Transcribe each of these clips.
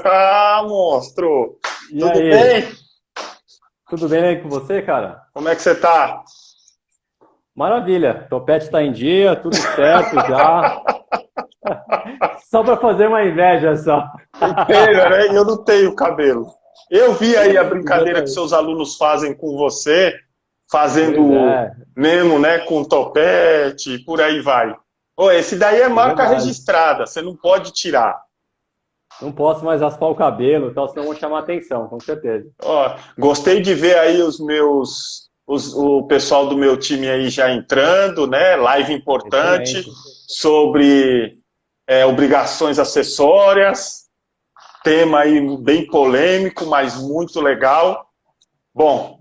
Ah, monstro! E Tudo aí? bem? Tudo bem aí com você, cara? Como é que você tá? Maravilha. Topete tá em dia, tudo certo já. Só para fazer uma inveja só. Inteira, né? E eu não tenho cabelo. Eu vi aí a brincadeira que Exatamente. seus alunos fazem com você, Pois fazendo é, mesmo, né, com topete, por aí vai. Ô, esse daí é é marca verdade. registrada, você não pode tirar. Não posso mais raspar o cabelo, e tal, senão vão chamar atenção, com certeza. Ó, gostei de ver aí o pessoal do meu time aí já entrando, né? Live importante Excelente. sobre obrigações acessórias, tema aí bem polêmico, mas muito legal. Bom,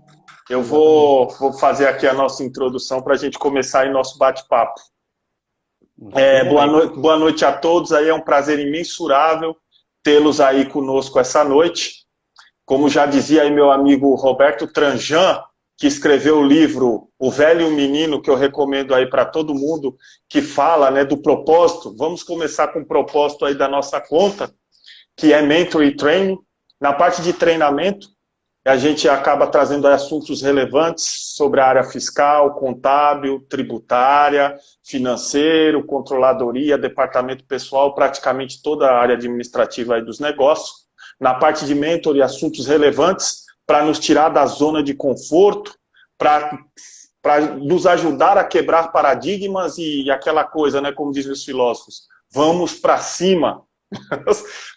eu Exatamente. vou fazer aqui a nossa introdução para a gente começar aí nosso bate-papo. No seu momento. Boa noite a todos, aí é um prazer imensurável tê-los aí conosco essa noite. Como já dizia aí meu amigo Roberto Tranjan, que escreveu o livro O Velho e o Menino, que eu recomendo aí para todo mundo, que fala, né, do propósito. Vamos começar com o propósito aí da nossa conta, que é Mentor e Training. Na parte de treinamento, a gente acaba trazendo assuntos relevantes sobre a área fiscal, contábil, tributária, financeiro, controladoria, departamento pessoal, praticamente toda a área administrativa aí dos negócios. Na parte de mentor e assuntos relevantes, para nos tirar da zona de conforto, para nos ajudar a quebrar paradigmas e aquela coisa, né, como dizem os filósofos, vamos para cima.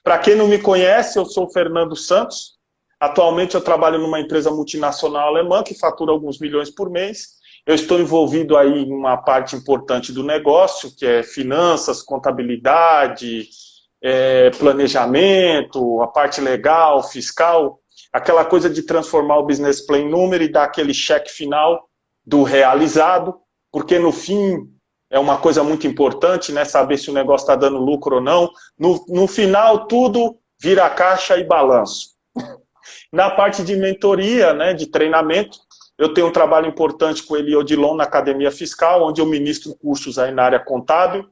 Para quem não me conhece, eu sou o Fernando Santos. Atualmente eu trabalho numa empresa multinacional alemã que fatura alguns milhões por mês. Eu estou envolvido aí em uma parte importante do negócio, que é finanças, contabilidade, planejamento, a parte legal, fiscal, aquela coisa de transformar o business plan em número e dar aquele cheque final do realizado, porque no fim é uma coisa muito importante, né? Saber se o negócio está dando lucro ou não. No final, tudo vira caixa e balanço. Na parte de mentoria, né, de treinamento, eu tenho um trabalho importante com o Eli Odilon na Academia Fiscal, onde eu ministro cursos aí na área contábil,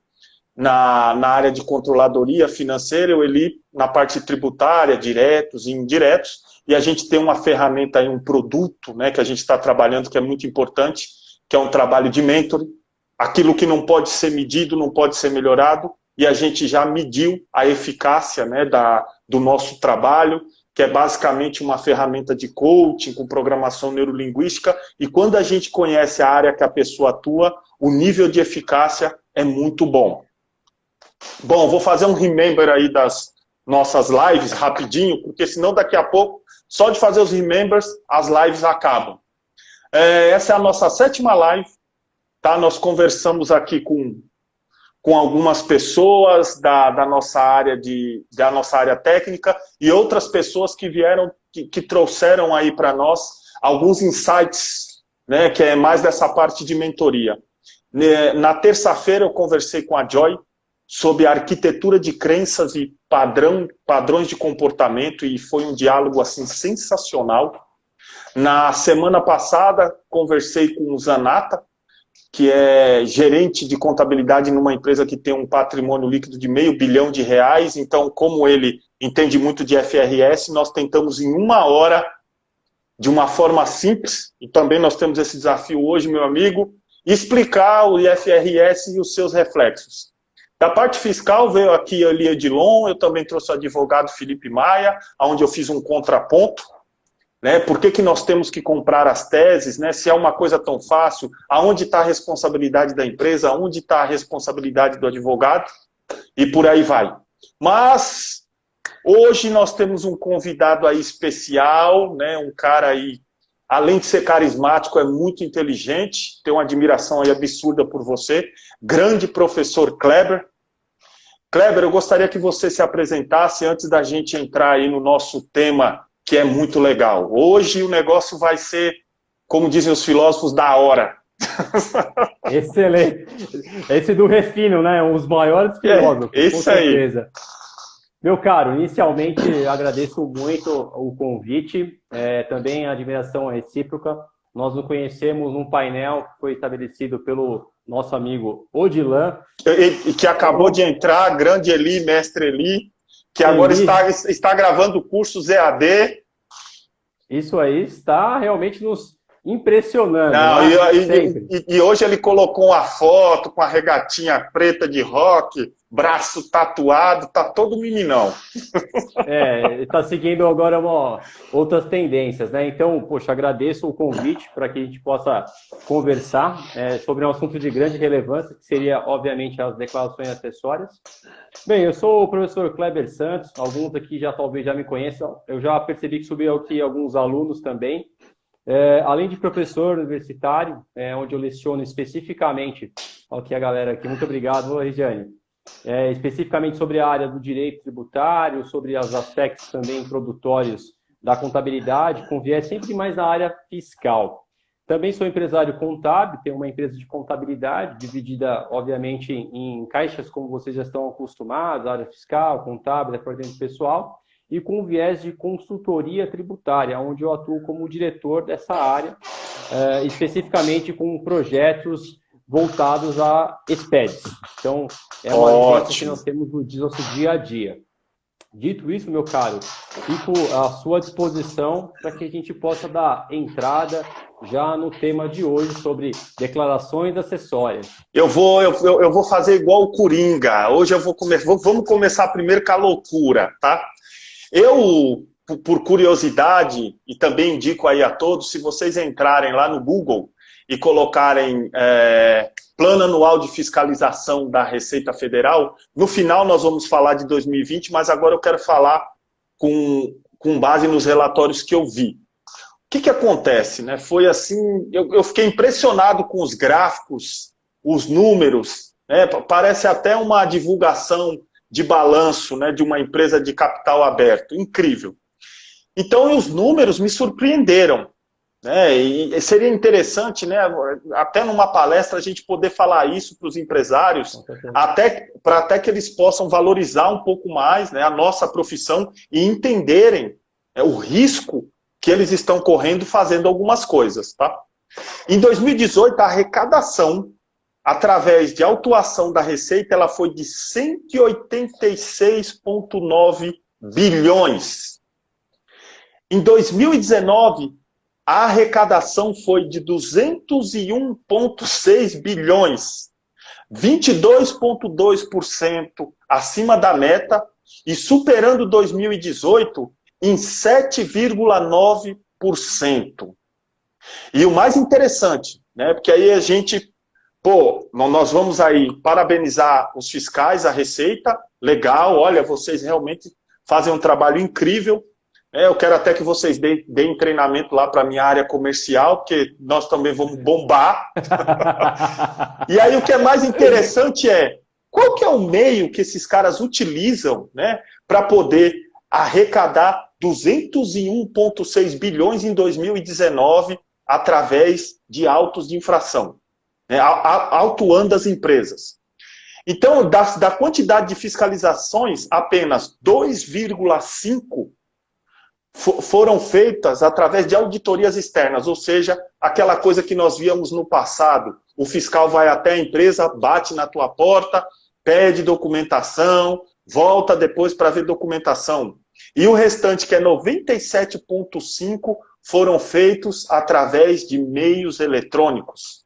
na área de controladoria financeira, o Eli na parte tributária, diretos e indiretos, e a gente tem uma ferramenta aí, um produto, né, que a gente está trabalhando, que é muito importante, que é um trabalho de mentoring. Aquilo que não pode ser medido, não pode ser melhorado, e a gente já mediu a eficácia, né, do nosso trabalho, que é basicamente uma ferramenta de coaching com programação neurolinguística, e quando a gente conhece a área que a pessoa atua, o nível de eficácia é muito bom. Bom, vou fazer um remember aí das nossas lives rapidinho, porque senão daqui a pouco, só de fazer os remembers, as lives acabam. Essa é a nossa 7ª live, tá? Nós conversamos aqui com algumas pessoas da nossa da nossa área técnica e outras pessoas que vieram, que trouxeram aí para nós alguns insights, né, que é mais dessa parte de mentoria. Na terça-feira eu conversei com a Joy sobre a arquitetura de crenças e padrões de comportamento e foi um diálogo assim sensacional. Na semana passada conversei com o Zanata, que é gerente de contabilidade numa empresa que tem um patrimônio líquido de R$500 bilhão. Então, como ele entende muito de FRS, nós tentamos em 1 hora, de uma forma simples, e também nós temos esse desafio hoje, meu amigo, explicar o IFRS e os seus reflexos. Da parte fiscal veio aqui a Lia Dilon, eu também trouxe o advogado Felipe Maia, onde eu fiz um contraponto, né? Por que nós temos que comprar as teses, né? Se é uma coisa tão fácil, aonde está a responsabilidade da empresa, aonde está a responsabilidade do advogado, e por aí vai. Mas hoje nós temos um convidado aí especial, né? Um cara aí, além de ser carismático, é muito inteligente, tenho uma admiração aí absurda por você, grande professor Kleber. Kleber, eu gostaria que você se apresentasse antes da gente entrar aí no nosso tema, que é muito legal. Hoje o negócio vai ser, como dizem os filósofos, da hora. Excelente. Esse do refino, né? Os maiores filósofos, com Esse aí. certeza. Meu caro, inicialmente agradeço muito o convite, também a admiração recíproca. Nós nos conhecemos num painel que foi estabelecido pelo nosso amigo Odilan. Que acabou de entrar, grande Eli, mestre Eli. que agora está gravando cursos EAD. Isso aí está realmente nos impressionando. Não, Sempre. e hoje ele colocou uma foto com a regatinha preta de rock, braço tatuado, tá todo meninão. Está seguindo agora outras tendências, né? Então, poxa, agradeço o convite para que a gente possa conversar sobre um assunto de grande relevância, que seria, obviamente, as declarações acessórias. Bem, eu sou o professor Kleber Santos, alguns aqui talvez já me conheçam, eu já percebi que subiu aqui alguns alunos também. Além de professor universitário, onde eu leciono especificamente, aqui a galera aqui, muito obrigado, Regiane, especificamente sobre a área do direito tributário, sobre os aspectos também introdutórios da contabilidade, com viés sempre mais na área fiscal. Também sou empresário contábil, tenho uma empresa de contabilidade, dividida, obviamente, em caixas, como vocês já estão acostumados, área fiscal, contábil, departamento pessoal, e com viés de consultoria tributária, onde eu atuo como diretor dessa área, especificamente com projetos voltados a SPEDs. Então, é uma vivência que nós temos no nosso dia a dia. Dito isso, meu caro, fico à sua disposição para que a gente possa dar entrada já no tema de hoje sobre declarações acessórias. Eu vou fazer igual o Coringa. Hoje vamos começar primeiro com a loucura, tá? Eu, por curiosidade, e também indico aí a todos, se vocês entrarem lá no Google e colocarem Plano Anual de Fiscalização da Receita Federal, no final nós vamos falar de 2020, mas agora eu quero falar com base nos relatórios que eu vi. O que acontece, né? Foi assim, eu fiquei impressionado com os gráficos, os números, né? Parece até uma divulgação de balanço, né, de uma empresa de capital aberto. Incrível. Então, os números me surpreenderam. Né? E seria interessante, né, até numa palestra, a gente poder falar isso para os empresários, até que eles possam valorizar um pouco mais, né, a nossa profissão e entenderem o risco que eles estão correndo fazendo algumas coisas. Tá? Em 2018, a arrecadação através de autuação da Receita, ela foi de 186,9 bilhões. Em 2019, a arrecadação foi de 201,6 bilhões, 22,2% acima da meta e superando 2018 em 7,9%. E o mais interessante, né, porque aí a gente... nós vamos aí parabenizar os fiscais, a Receita, legal, olha, vocês realmente fazem um trabalho incrível. Eu quero até que vocês deem treinamento lá para a minha área comercial, porque nós também vamos bombar. E aí o que é mais interessante qual que é o meio que esses caras utilizam, né, para poder arrecadar 201,6 bilhões em 2019 através de autos de infração. Autuando as empresas. Então, da quantidade de fiscalizações, apenas 2,5 foram feitas através de auditorias externas, ou seja, aquela coisa que nós víamos no passado. O fiscal vai até a empresa, bate na tua porta, pede documentação, volta depois para ver documentação. E o restante, que é 97,5, foram feitos através de meios eletrônicos.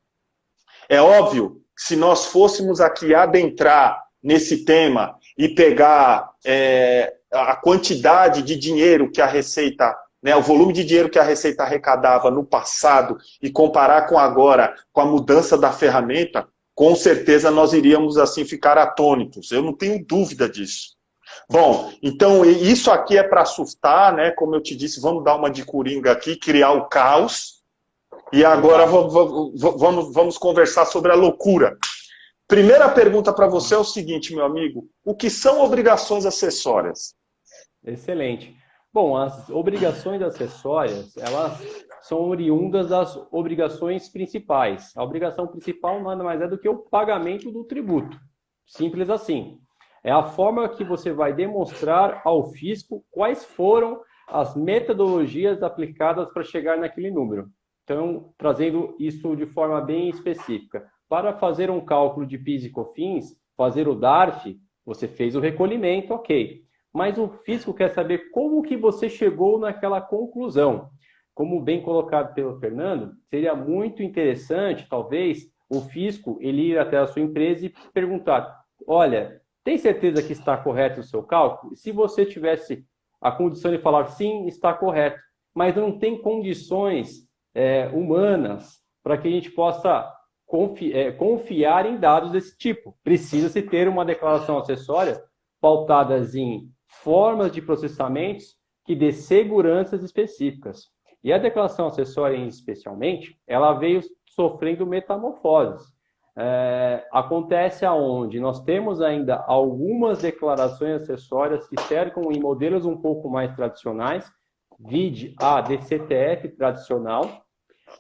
É óbvio que se nós fôssemos aqui adentrar nesse tema e pegar a quantidade de dinheiro que a Receita, né, o volume de dinheiro que a Receita arrecadava no passado e comparar com agora, com a mudança da ferramenta, com certeza nós iríamos assim ficar atônitos. Eu não tenho dúvida disso. Bom, então isso aqui é para assustar, né? Como eu te disse, vamos dar uma de Coringa aqui, criar o caos. E agora vamos conversar sobre a loucura. Primeira pergunta para você é o seguinte, meu amigo. O que são obrigações acessórias? Excelente. Bom, as obrigações acessórias, elas são oriundas das obrigações principais. A obrigação principal nada mais é do que o pagamento do tributo. Simples assim. É a forma que você vai demonstrar ao fisco quais foram as metodologias aplicadas para chegar naquele número. Então, trazendo isso de forma bem específica. Para fazer um cálculo de PIS e COFINS, fazer o DARF, você fez o recolhimento, ok. mas o fisco quer saber como que você chegou naquela conclusão. Como bem colocado pelo Fernando, seria muito interessante, talvez, o fisco ele ir até a sua empresa e perguntar, olha, tem certeza que está correto o seu cálculo? Se você tivesse a condição de falar sim, está correto, mas não tem condições humanas para que a gente possa confiar em dados desse tipo. Precisa-se ter uma declaração acessória pautadas em formas de processamentos que dê seguranças específicas. E a declaração acessória, especialmente, ela veio sofrendo metamorfoses. Acontece aonde nós temos ainda algumas declarações acessórias que cercam em modelos um pouco mais tradicionais, vide a DCTF tradicional,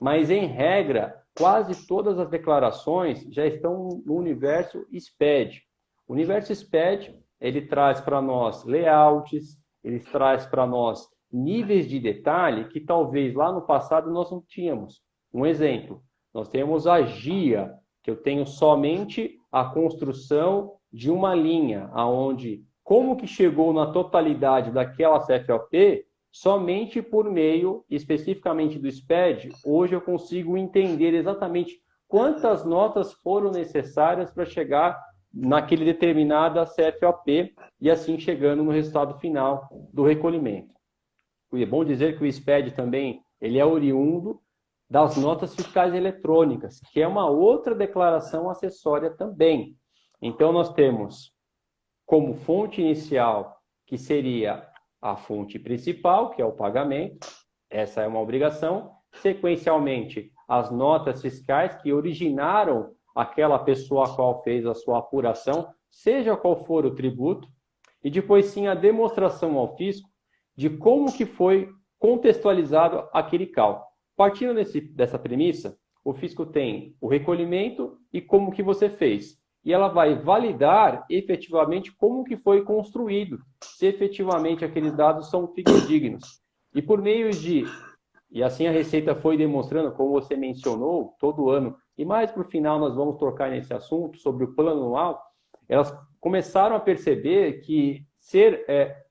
mas, em regra, quase todas as declarações já estão no universo SPED. O universo SPED, ele traz para nós layouts, ele traz para nós níveis de detalhe que talvez lá no passado nós não tínhamos. Um exemplo, nós temos a GIA, que eu tenho somente a construção de uma linha, aonde como que chegou na totalidade daquela CFOP, somente por meio, especificamente do SPED, hoje eu consigo entender exatamente quantas notas foram necessárias para chegar naquele determinada CFOP e assim chegando no resultado final do recolhimento. É bom dizer que o SPED também ele é oriundo das notas fiscais eletrônicas, que é uma outra declaração acessória também. Então, nós temos como fonte inicial, que seria a fonte principal, que é o pagamento, essa é uma obrigação. Sequencialmente, as notas fiscais que originaram aquela pessoa a qual fez a sua apuração, seja qual for o tributo, e depois sim a demonstração ao fisco de como que foi contextualizado aquele cálculo. Partindo dessa premissa, o fisco tem o recolhimento e como que você fez. E ela vai validar efetivamente como que foi construído, se efetivamente aqueles dados são fidedignos. E por meio e assim a Receita foi demonstrando, como você mencionou, todo ano, e mais para o final nós vamos tocar nesse assunto, sobre o plano anual, elas começaram a perceber que ser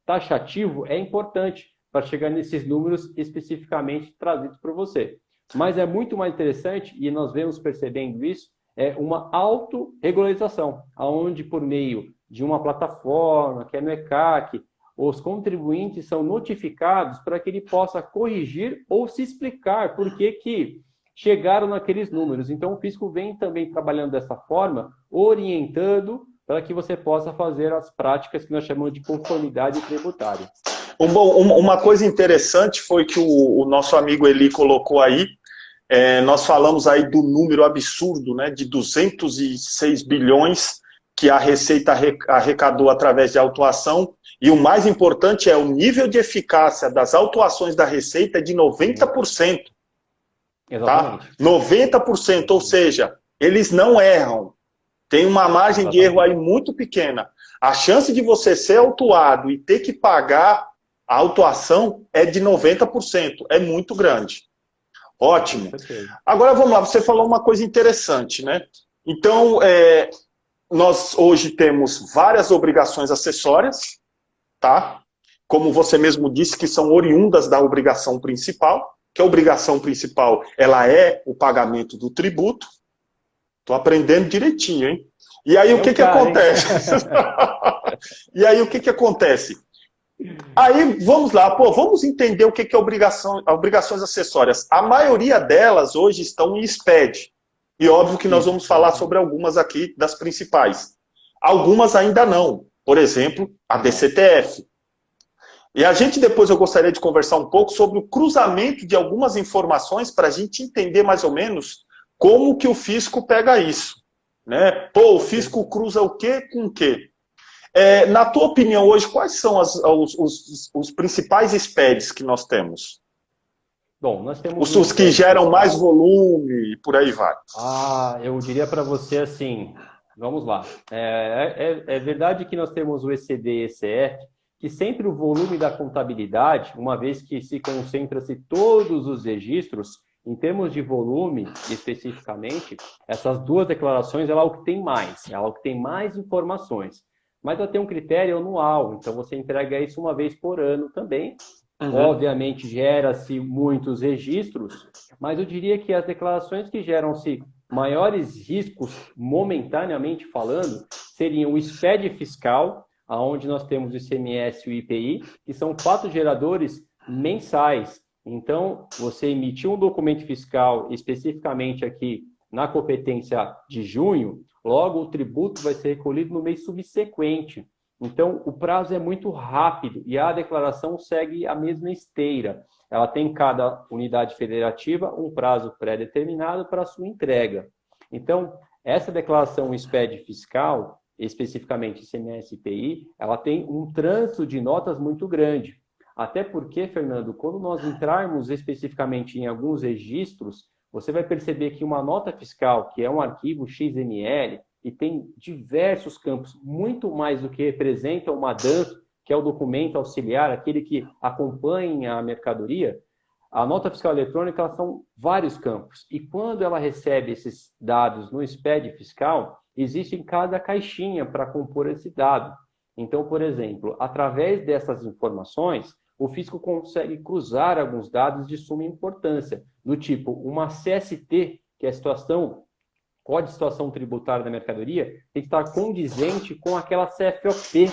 taxativo é importante para chegar nesses números especificamente trazidos por você. Mas é muito mais interessante, e nós vemos percebendo isso, uma autorregularização, onde por meio de uma plataforma, que é no ECAC, os contribuintes são notificados para que ele possa corrigir ou se explicar por que chegaram naqueles números. Então, o fisco vem também trabalhando dessa forma, orientando para que você possa fazer as práticas que nós chamamos de conformidade tributária. Bom, uma coisa interessante foi que o nosso amigo Eli colocou aí, nós falamos aí do número absurdo, né, de 206 bilhões que a Receita arrecadou através de autuação, e o mais importante é o nível de eficácia das autuações da Receita é de 90%. Exatamente. Tá? 90%, ou seja, eles não erram. Tem uma margem de erro aí muito pequena. A chance de você ser autuado e ter que pagar a autuação é de 90%. É muito grande. Ótimo. Agora vamos lá, você falou uma coisa interessante, né? Então, nós hoje temos várias obrigações acessórias, tá? Como você mesmo disse, que são oriundas da obrigação principal, que a obrigação principal, ela é o pagamento do tributo. Estou aprendendo direitinho, hein? E aí o que acontece? E aí o que acontece? Aí, vamos lá, vamos entender o que é obrigações acessórias. A maioria delas hoje estão em SPED. E óbvio que nós vamos falar sobre algumas aqui das principais. Algumas ainda não. Por exemplo, a DCTF. E a gente depois eu gostaria de conversar um pouco sobre o cruzamento de algumas informações para a gente entender mais ou menos como que o fisco pega isso. Né? O fisco cruza o quê com o quê? Na tua opinião hoje, quais são os principais SPEDs que nós temos? Bom, nós temos os que geram mais volume e por aí vai. Eu diria para você assim, vamos lá. É verdade que nós temos o ECD e ECF, que sempre o volume da contabilidade, uma vez que se concentra-se todos os registros, em termos de volume, especificamente, essas duas declarações, ela é o que tem mais informações. mas ela tem um critério anual, então você entrega isso uma vez por ano também. Obviamente, gera-se muitos registros, mas eu diria que as declarações que geram-se maiores riscos, momentaneamente falando, seriam o SPED fiscal, onde nós temos o ICMS e o IPI, que são fatos geradores mensais. Então, você emitiu um documento fiscal, especificamente aqui na competência de junho, logo o tributo vai ser recolhido no mês subsequente. Então, o prazo é muito rápido e a declaração segue a mesma esteira. Ela tem em cada unidade federativa um prazo pré-determinado para a sua entrega. Então, essa declaração SPED fiscal, especificamente ICMS e IPI, ela tem um trânsito de notas muito grande. Até porque, Fernando, quando nós entrarmos especificamente em alguns registros, você vai perceber que uma nota fiscal, que é um arquivo XML, e tem diversos campos, muito mais do que representa uma DANF, que é o documento auxiliar, aquele que acompanha a mercadoria. A nota fiscal eletrônica são vários campos. E quando ela recebe esses dados no SPED fiscal, existe em cada caixinha para compor esse dado. Então, por exemplo, através dessas informações, o fisco consegue cruzar alguns dados de suma importância, do tipo uma CST, que é a Código de Situação Tributária da Mercadoria, tem que estar condizente com aquela CFOP.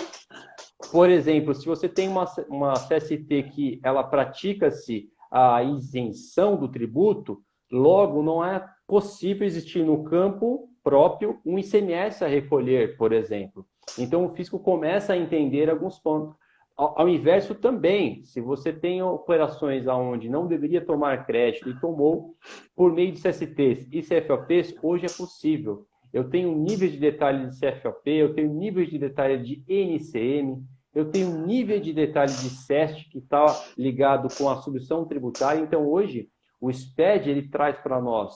Por exemplo, se você tem uma CST que ela pratica-se a isenção do tributo, logo não é possível existir no campo próprio um ICMS a recolher, por exemplo. Então, o fisco começa a entender alguns pontos. Ao inverso também, se você tem operações onde não deveria tomar crédito e tomou, por meio de CSTs e CFOPs, hoje é possível. Eu tenho nível de detalhe de CFOP, eu tenho nível de detalhe de NCM, eu tenho nível de detalhe de SEST, que está ligado com a substituição tributária. Então, hoje, o SPED ele traz para nós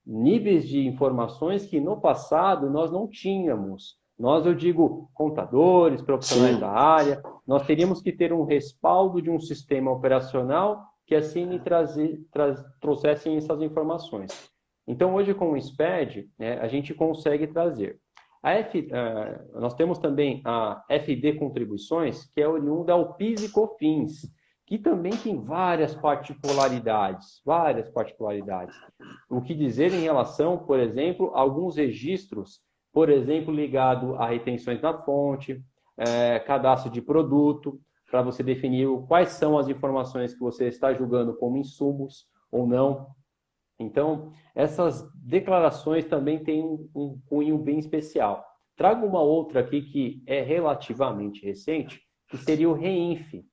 níveis de informações que no passado nós não tínhamos. Nós, eu digo, contadores, profissionais da área, nós teríamos que ter um respaldo de um sistema operacional que assim me trouxessem essas informações. Então, hoje, com o SPED, né, a gente consegue trazer. Nós temos também a FD Contribuições, que é oriunda ao PIS e COFINS, que também tem várias particularidades. O que dizer em relação, por exemplo, a alguns registros, por exemplo, ligado a retenções na fonte, cadastro de produto, para você definir quais são as informações que você está julgando como insumos ou não. Então, essas declarações também têm um cunho bem especial. Trago uma outra aqui que é relativamente recente, que seria o REINF.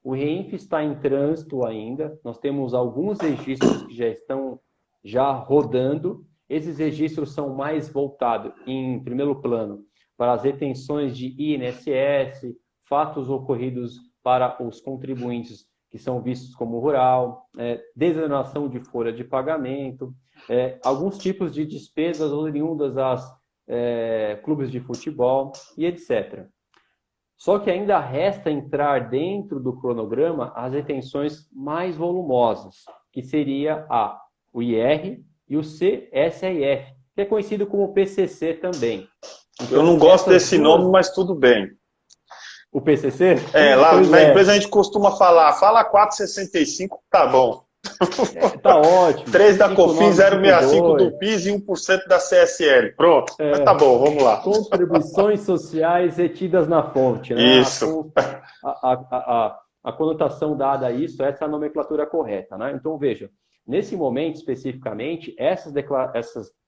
O REINF está em trânsito ainda, nós temos alguns registros que já estão rodando. Esses registros são mais voltados, em primeiro plano, para as retenções de INSS, fatos ocorridos para os contribuintes que são vistos como rural, desoneração de folha de pagamento, alguns tipos de despesas oriundas às clubes de futebol e etc. Só que ainda resta entrar dentro do cronograma as retenções mais volumosas, que seria o IR e o CSRF, que é conhecido como PCC também. Então, eu não gosto desse nome, mas tudo bem. O PCC? Lá na empresa a gente costuma fala 465, tá bom. Tá ótimo. 3 da COFINS, 0,65 do PIS e 1% da CSL. Pronto, mas tá bom, vamos lá. Contribuições sociais retidas na fonte. Né? Isso. A conotação dada a isso, essa é a nomenclatura correta. Né? Então, veja, nesse momento especificamente,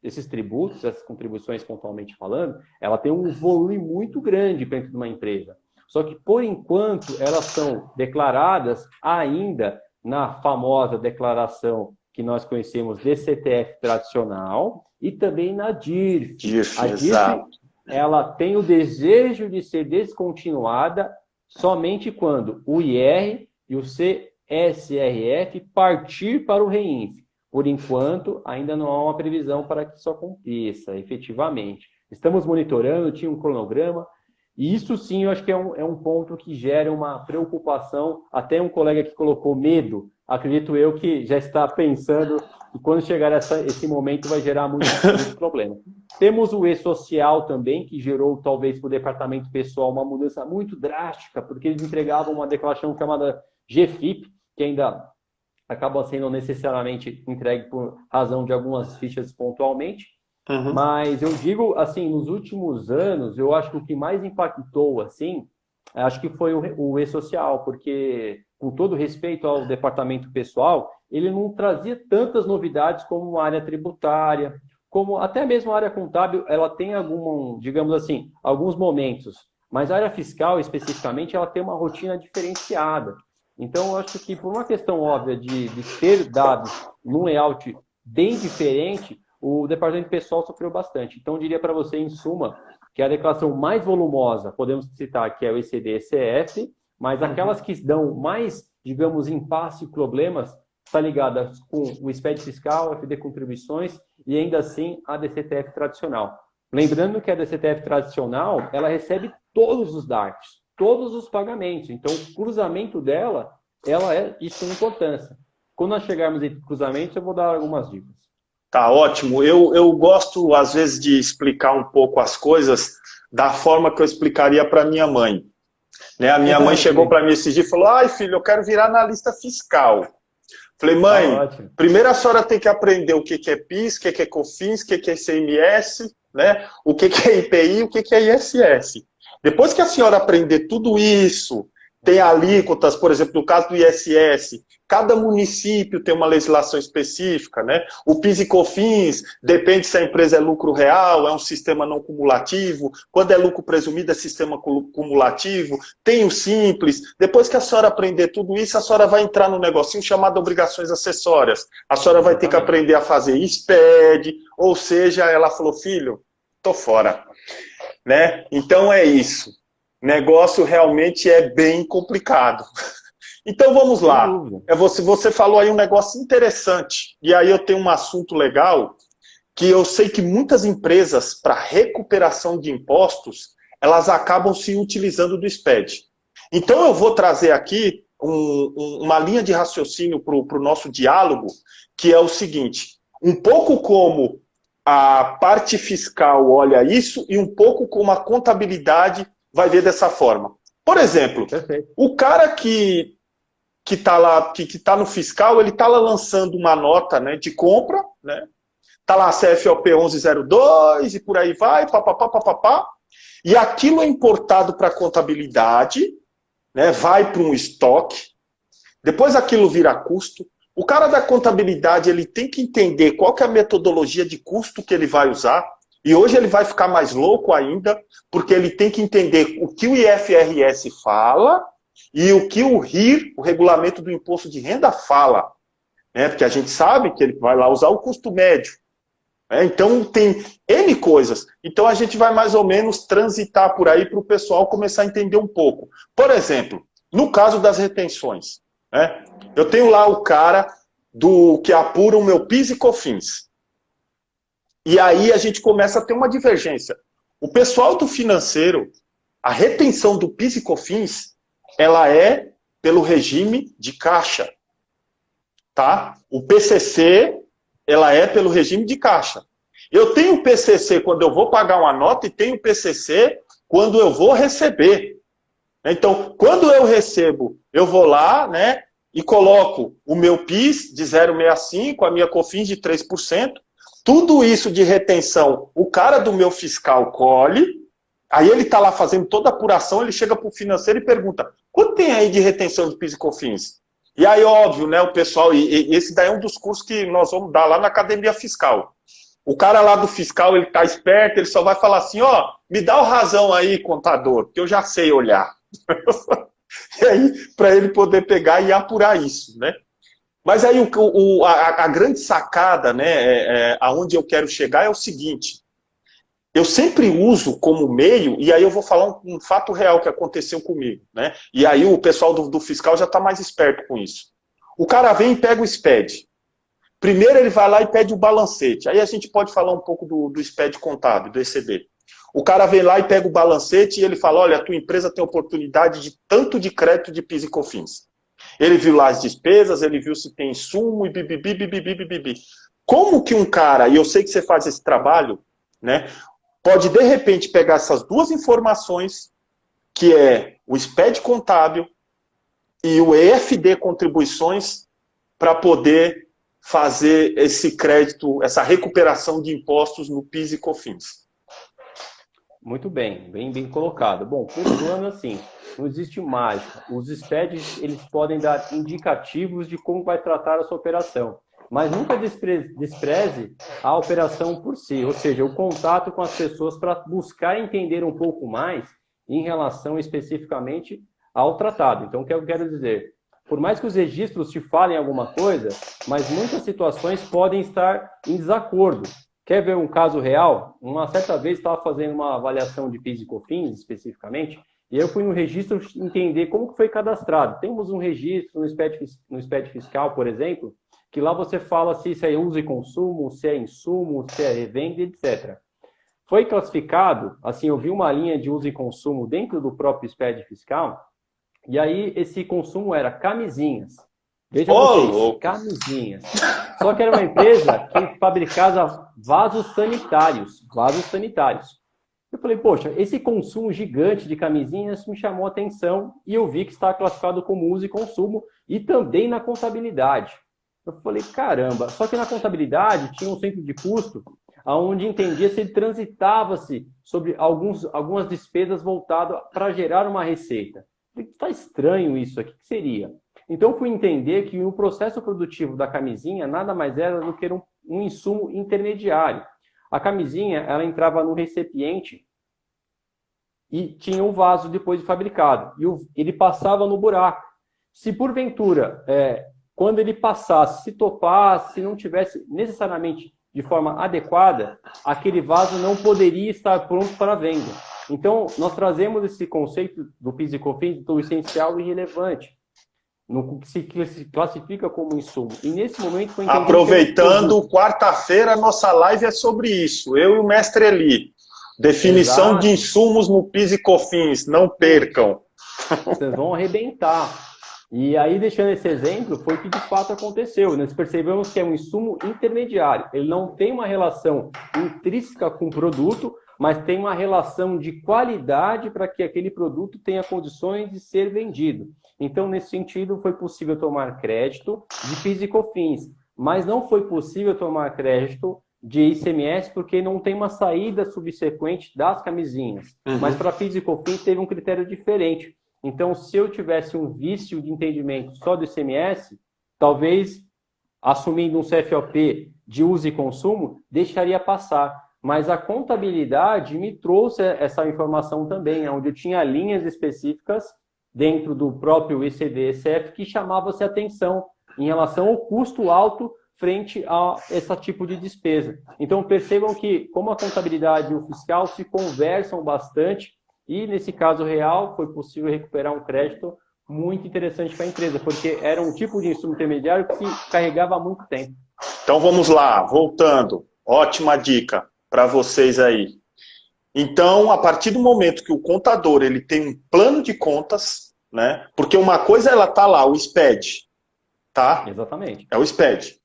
esses tributos, essas contribuições pontualmente falando, ela tem um volume muito grande dentro de uma empresa. Só que, por enquanto, elas são declaradas ainda na famosa declaração que nós conhecemos de CTF tradicional e também na DIRF. A DIRF, ela tem o desejo de ser descontinuada somente quando o IR e o CSRF partir para o REINF. Por enquanto, ainda não há uma previsão para que isso aconteça, efetivamente. Estamos monitorando, tinha um cronograma, e isso sim, eu acho que é um ponto que gera uma preocupação. Até um colega que colocou medo, acredito eu que já está pensando e quando chegar esse momento vai gerar muito problema. Temos o e-social também, que gerou talvez para o departamento pessoal uma mudança muito drástica, porque eles entregavam uma declaração chamada GFIP, que ainda acaba sendo necessariamente entregue por razão de algumas fichas pontualmente. Uhum. Mas eu digo, assim, nos últimos anos, eu acho que o que mais impactou, assim, acho que foi o e-social, porque, com todo respeito ao departamento pessoal, ele não trazia tantas novidades como a área tributária, como até mesmo a área contábil, ela tem digamos assim, alguns momentos, mas a área fiscal, especificamente, ela tem uma rotina diferenciada. Então, eu acho que por uma questão óbvia de ter dados num layout bem diferente, o departamento pessoal sofreu bastante. Então, eu diria para você, em suma, que a declaração mais volumosa, podemos citar que é o ECD e CF, mas aquelas que dão mais, digamos, impasse e problemas, está ligada com o SPED fiscal, FD contribuições e ainda assim a DCTF tradicional. Lembrando que a DCTF tradicional, ela recebe todos os DARTs, todos os pagamentos. Então, o cruzamento dela, ela é isso de importância. Quando nós chegarmos em cruzamentos, eu vou dar algumas dicas. Tá ótimo. Eu gosto, às vezes, de explicar um pouco as coisas da forma que eu explicaria para minha mãe. Né? A minha mãe chegou para mim esse dia e falou: ai, filho, eu quero virar analista fiscal. Falei: mãe, primeiro a senhora tem que aprender o que é PIS, o que é COFINS, o que é ICMS, né? O que é IPI, o que é ISS. Depois que a senhora aprender tudo isso, tem alíquotas, por exemplo, no caso do ISS, cada município tem uma legislação específica, né? O PIS e COFINS, depende se a empresa é lucro real, é um sistema não cumulativo, quando é lucro presumido é sistema cumulativo, tem o simples. Depois que a senhora aprender tudo isso, a senhora vai entrar no negocinho chamado obrigações acessórias. A senhora vai ter que aprender a fazer SPED, ou seja, ela falou: filho, tô fora. Né? Então é isso. Negócio realmente é bem complicado. Então vamos lá. Você falou aí um negócio interessante. E aí eu tenho um assunto legal, que eu sei que muitas empresas, para recuperação de impostos, elas acabam se utilizando do SPED. Então eu vou trazer aqui uma linha de raciocínio para o nosso diálogo, que é o seguinte: um pouco como a parte fiscal olha isso e um pouco como a contabilidade vai ver dessa forma. Por exemplo, o cara que está lá, que está no fiscal, ele está lá lançando uma nota, né, de compra, né? Está lá a CFOP 1102 e por aí vai, papapá, e aquilo é importado para a contabilidade, né, vai para um estoque, depois aquilo vira custo. O cara da contabilidade, ele tem que entender qual que é a metodologia de custo que ele vai usar. E hoje ele vai ficar mais louco ainda, porque ele tem que entender o que o IFRS fala e o que o RIR, o Regulamento do Imposto de Renda, fala. Né? Porque a gente sabe que ele vai lá usar o custo médio. Né? Então tem N coisas. Então a gente vai mais ou menos transitar por aí para o pessoal começar a entender um pouco. Por exemplo, no caso das retenções, né? Eu tenho lá o cara que apura o meu PIS e COFINS. E aí a gente começa a ter uma divergência. O pessoal do financeiro, a retenção do PIS e COFINS, ela é pelo regime de caixa. Tá? O PCC, ela é pelo regime de caixa. Eu tenho o PCC quando eu vou pagar uma nota e tenho o PCC quando eu vou receber. Então, quando eu recebo, eu vou lá, né, e coloco o meu PIS de 0,65, a minha COFINS de 3%. Tudo isso de retenção, o cara do meu fiscal colhe, aí ele está lá fazendo toda a apuração, ele chega para o financeiro e pergunta: quanto tem aí de retenção de PIS e COFINS? E aí, óbvio, né, o pessoal, e esse daí é um dos cursos que nós vamos dar lá na Academia Fiscal. O cara lá do fiscal, ele está esperto, ele só vai falar assim: ó, me dá o razão aí, contador, que eu já sei olhar. E aí, para ele poder pegar e apurar isso, né? Mas aí a grande sacada, né, aonde eu quero chegar é o seguinte: eu sempre uso como meio, e aí eu vou falar um fato real que aconteceu comigo, né? E aí o pessoal do fiscal já está mais esperto com isso. O cara vem e pega o SPED. Primeiro ele vai lá e pede o balancete. Aí a gente pode falar um pouco do SPED contábil, do ECB. O cara vem lá e pega o balancete e ele fala: olha, a tua empresa tem oportunidade de tanto de crédito de PIS e COFINS. Ele viu lá as despesas, ele viu se tem insumo e bibibi, bibibi, bibibi. Como que um cara, e eu sei que você faz esse trabalho, né, pode de repente pegar essas duas informações, que é o SPED contábil e o EFD contribuições, para poder fazer esse crédito, essa recuperação de impostos no PIS e COFINS? Muito bem, bem colocado. Bom, funcionando assim, não existe mágica. Os SPEDs, eles podem dar indicativos de como vai tratar a sua operação, mas nunca despreze a operação por si, ou seja, o contato com as pessoas para buscar entender um pouco mais em relação especificamente ao tratado. Então, o que eu quero dizer? Por mais que os registros te falem alguma coisa, mas muitas situações podem estar em desacordo. Quer ver um caso real? Uma certa vez estava fazendo uma avaliação de PIS e COFINS, especificamente, e eu fui no registro entender como que foi cadastrado. Temos um registro no SPED fiscal, por exemplo, que lá você fala se isso é uso e consumo, se é insumo, se é revenda, etc. Foi classificado, assim, eu vi uma linha de uso e consumo dentro do próprio SPED fiscal, e aí esse consumo era camisinhas. Vejam vocês, camisinhas. Só que era uma empresa que fabricava vasos sanitários. Vasos sanitários. Eu falei, poxa, esse consumo gigante de camisinhas me chamou a atenção e eu vi que está classificado como uso e consumo e também na contabilidade. Eu falei, caramba, só que na contabilidade tinha um centro de custo onde entendia se ele transitava-se sobre algumas despesas voltadas para gerar uma receita. Está estranho isso aqui, o que seria? Então, fui entender que o processo produtivo da camisinha nada mais era do que um insumo intermediário. A camisinha, ela entrava no recipiente e tinha um vaso depois de fabricado. E ele passava no buraco. Se porventura, quando ele passasse, se topasse, se não tivesse necessariamente de forma adequada, aquele vaso não poderia estar pronto para venda. Então, nós trazemos esse conceito do PIS e COFINS do essencial e relevante, no que se classifica como insumo. E nesse momento foi entendido. Aproveitando, quarta-feira, nossa live é sobre isso. Eu e o mestre Eli. Definição Exato. De insumos no PIS e COFINS. Não percam. Vocês vão arrebentar. E aí, deixando esse exemplo, foi o que de fato aconteceu. Nós percebemos que é um insumo intermediário. Ele não tem uma relação intrínseca com o produto, mas tem uma relação de qualidade para que aquele produto tenha condições de ser vendido. Então, nesse sentido, foi possível tomar crédito de PIS e COFINS, mas não foi possível tomar crédito de ICMS porque não tem uma saída subsequente das camisinhas. Mas para PIS e COFINS teve um critério diferente. Então, se eu tivesse um vício de entendimento só do ICMS, talvez, assumindo um CFOP de uso e consumo, deixaria passar. Mas a contabilidade me trouxe essa informação também, onde eu tinha linhas específicas dentro do próprio ECD-ECF que chamava-se atenção em relação ao custo alto frente a esse tipo de despesa. Então, percebam que, como a contabilidade e o fiscal se conversam bastante, e nesse caso real, foi possível recuperar um crédito muito interessante para a empresa, porque era um tipo de insumo intermediário que se carregava há muito tempo. Então, vamos lá, voltando. Ótima dica para vocês aí. Então, a partir do momento que o contador ele tem um plano de contas, né? Porque uma coisa ela tá lá, o SPED, tá? Exatamente. É o SPED.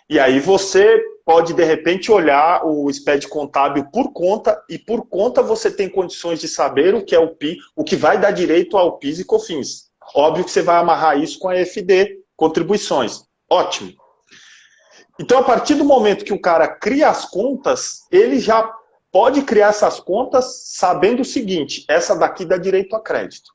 E aí você pode, de repente, olhar o SPED contábil por conta, e por conta você tem condições de saber o que é o PIS, o que vai dar direito ao PIS e COFINS. Óbvio que você vai amarrar isso com a EFD, contribuições. Ótimo. Então, a partir do momento que o cara cria as contas, ele já pode criar essas contas sabendo o seguinte, essa daqui dá direito a crédito.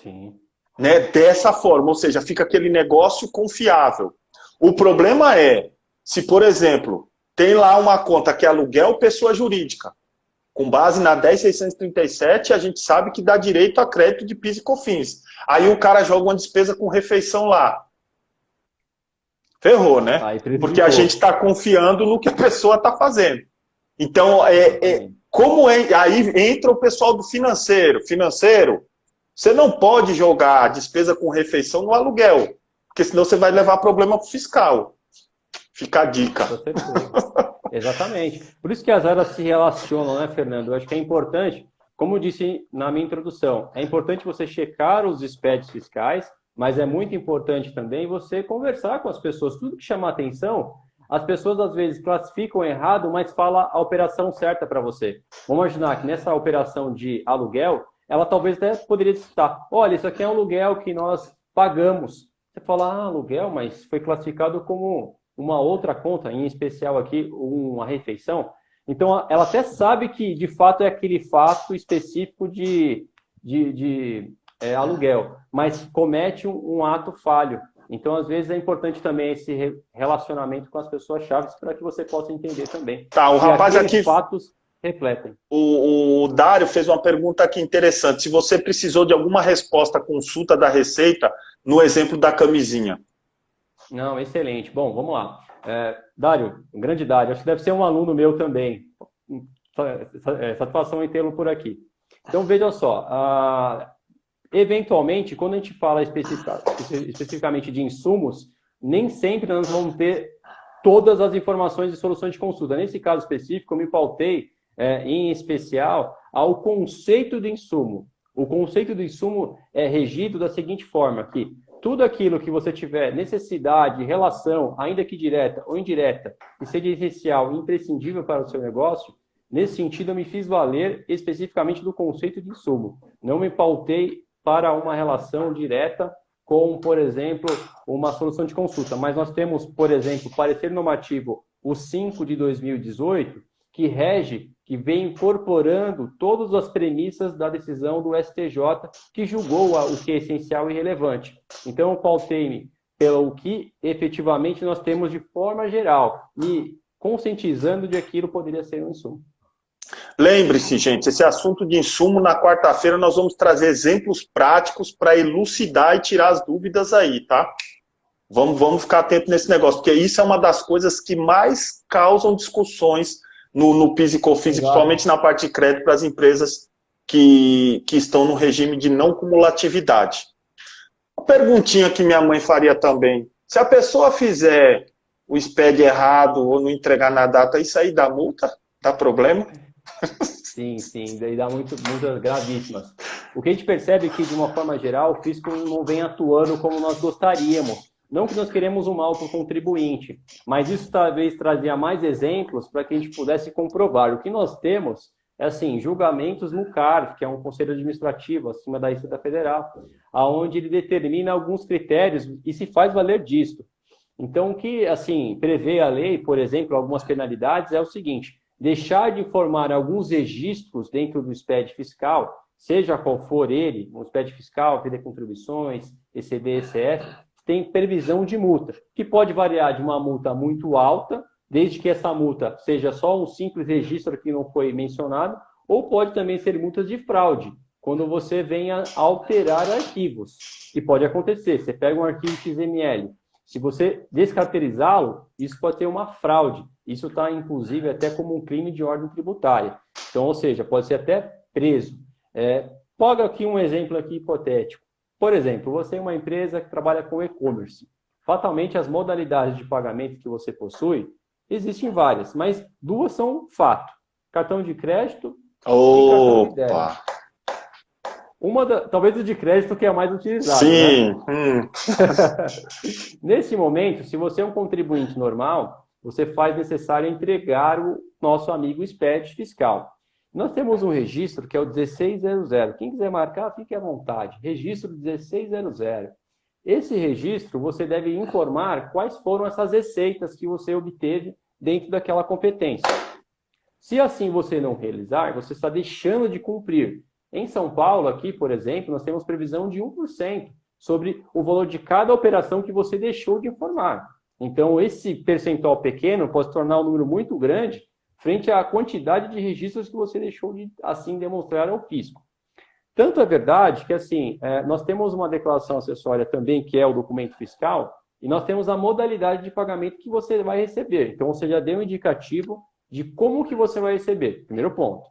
Sim. Né? Dessa forma, ou seja, fica aquele negócio confiável. O problema é, se, por exemplo, tem lá uma conta que é aluguel pessoa jurídica, com base na 10.637, a gente sabe que dá direito a crédito de PIS e COFINS. Aí o cara joga uma despesa com refeição lá. Ferrou, né? Porque a gente está confiando no que a pessoa está fazendo. Então, aí entra o pessoal do financeiro. Financeiro, você não pode jogar a despesa com refeição no aluguel, porque senão você vai levar problema para o fiscal. Fica a dica. Exatamente. Por isso que as áreas se relacionam, né, Fernando? Eu acho que é importante, como eu disse na minha introdução, é importante você checar os SPEDs fiscais, Mas é muito importante também você conversar com as pessoas. Tudo que chama atenção, as pessoas às vezes classificam errado, mas fala a operação certa para você. Vamos imaginar que nessa operação de aluguel, ela talvez até poderia citar, olha, isso aqui é um aluguel que nós pagamos. Você fala, aluguel, mas foi classificado como uma outra conta, em especial aqui, uma refeição. Então, ela até sabe que, de fato, é aquele fato específico de aluguel, mas comete um ato falho. Então, às vezes, é importante também esse relacionamento com as pessoas chaves para que você possa entender também. Tá, o rapaz aqui... fatos refletem. O Dário fez uma pergunta aqui interessante. Se você precisou de alguma resposta, consulta da Receita, no exemplo da camisinha. Não, excelente. Bom, vamos lá. Dário, um grande Dário, acho que deve ser um aluno meu também. Satisfação em tê-lo por aqui. Então, veja só, eventualmente, quando a gente fala especificamente de insumos, nem sempre nós vamos ter todas as informações e soluções de consulta. Nesse caso específico, eu me pautei, em especial, ao conceito de insumo. O conceito do insumo é regido da seguinte forma, que tudo aquilo que você tiver necessidade, relação, ainda que direta ou indireta, que seja essencial e imprescindível para o seu negócio, nesse sentido eu me fiz valer especificamente do conceito de insumo. Não me pautei para uma relação direta com, por exemplo, uma solução de consulta. Mas nós temos, por exemplo, parecer normativo o 5 de 2018, que rege, que vem incorporando todas as premissas da decisão do STJ, que julgou o que é essencial e relevante. Então, eu pautei-me pelo que efetivamente nós temos de forma geral e conscientizando de que aquilo poderia ser um insumo. Lembre-se, gente, esse assunto de insumo, na quarta-feira nós vamos trazer exemplos práticos para elucidar e tirar as dúvidas aí, tá? Vamos ficar atento nesse negócio, porque isso é uma das coisas que mais causam discussões no PIS e COFINS, principalmente na parte de crédito para as empresas que estão no regime de não cumulatividade. Uma perguntinha que minha mãe faria também. Se a pessoa fizer o SPED errado ou não entregar na data, isso aí dá multa? Dá problema? Sim, daí dá muitas gravíssimas. O que a gente percebe é que, de uma forma geral, o fisco não vem atuando como nós gostaríamos. Não que nós queremos um mal para o contribuinte, mas isso talvez trazia mais exemplos para que a gente pudesse comprovar. O que nós temos é, assim, julgamentos no CARF, que é um conselho administrativo acima da Receita Federal, onde ele determina alguns critérios e se faz valer disso. Então, o que, assim, prevê a lei, por exemplo, algumas penalidades, é o seguinte: deixar de informar alguns registros dentro do SPED fiscal, seja qual for ele, um SPED fiscal, de contribuições, ECD, ECF, tem previsão de multa, que pode variar de uma multa muito alta, desde que essa multa seja só um simples registro que não foi mencionado, ou pode também ser multas de fraude, quando você venha alterar arquivos, que pode acontecer. Você pega um arquivo XML, se você descaracterizá-lo, isso pode ter uma fraude. Isso está, inclusive, até como um crime de ordem tributária. Então, ou seja, pode ser até preso. Pega aqui um exemplo aqui hipotético. Por exemplo, você é uma empresa que trabalha com e-commerce. Fatalmente, as modalidades de pagamento que você possui, existem várias, mas duas são fato. Cartão de crédito e cartão de débito. Talvez o de crédito que é a mais utilizado. Sim. Né? Nesse momento, se você é um contribuinte normal, você faz necessário entregar o nosso amigo SPED fiscal. Nós temos um registro que é o 1600. Quem quiser marcar, fique à vontade. Registro 1600. Esse registro, você deve informar quais foram essas receitas que você obteve dentro daquela competência. Se assim você não realizar, você está deixando de cumprir. Em São Paulo, aqui, por exemplo, nós temos previsão de 1% sobre o valor de cada operação que você deixou de informar. Então, esse percentual pequeno pode se tornar um número muito grande frente à quantidade de registros que você deixou de, assim, demonstrar ao fisco. Tanto é verdade que, assim, nós temos uma declaração acessória também, que é o documento fiscal, e nós temos a modalidade de pagamento que você vai receber. Então, você já deu um indicativo de como que você vai receber. Primeiro ponto.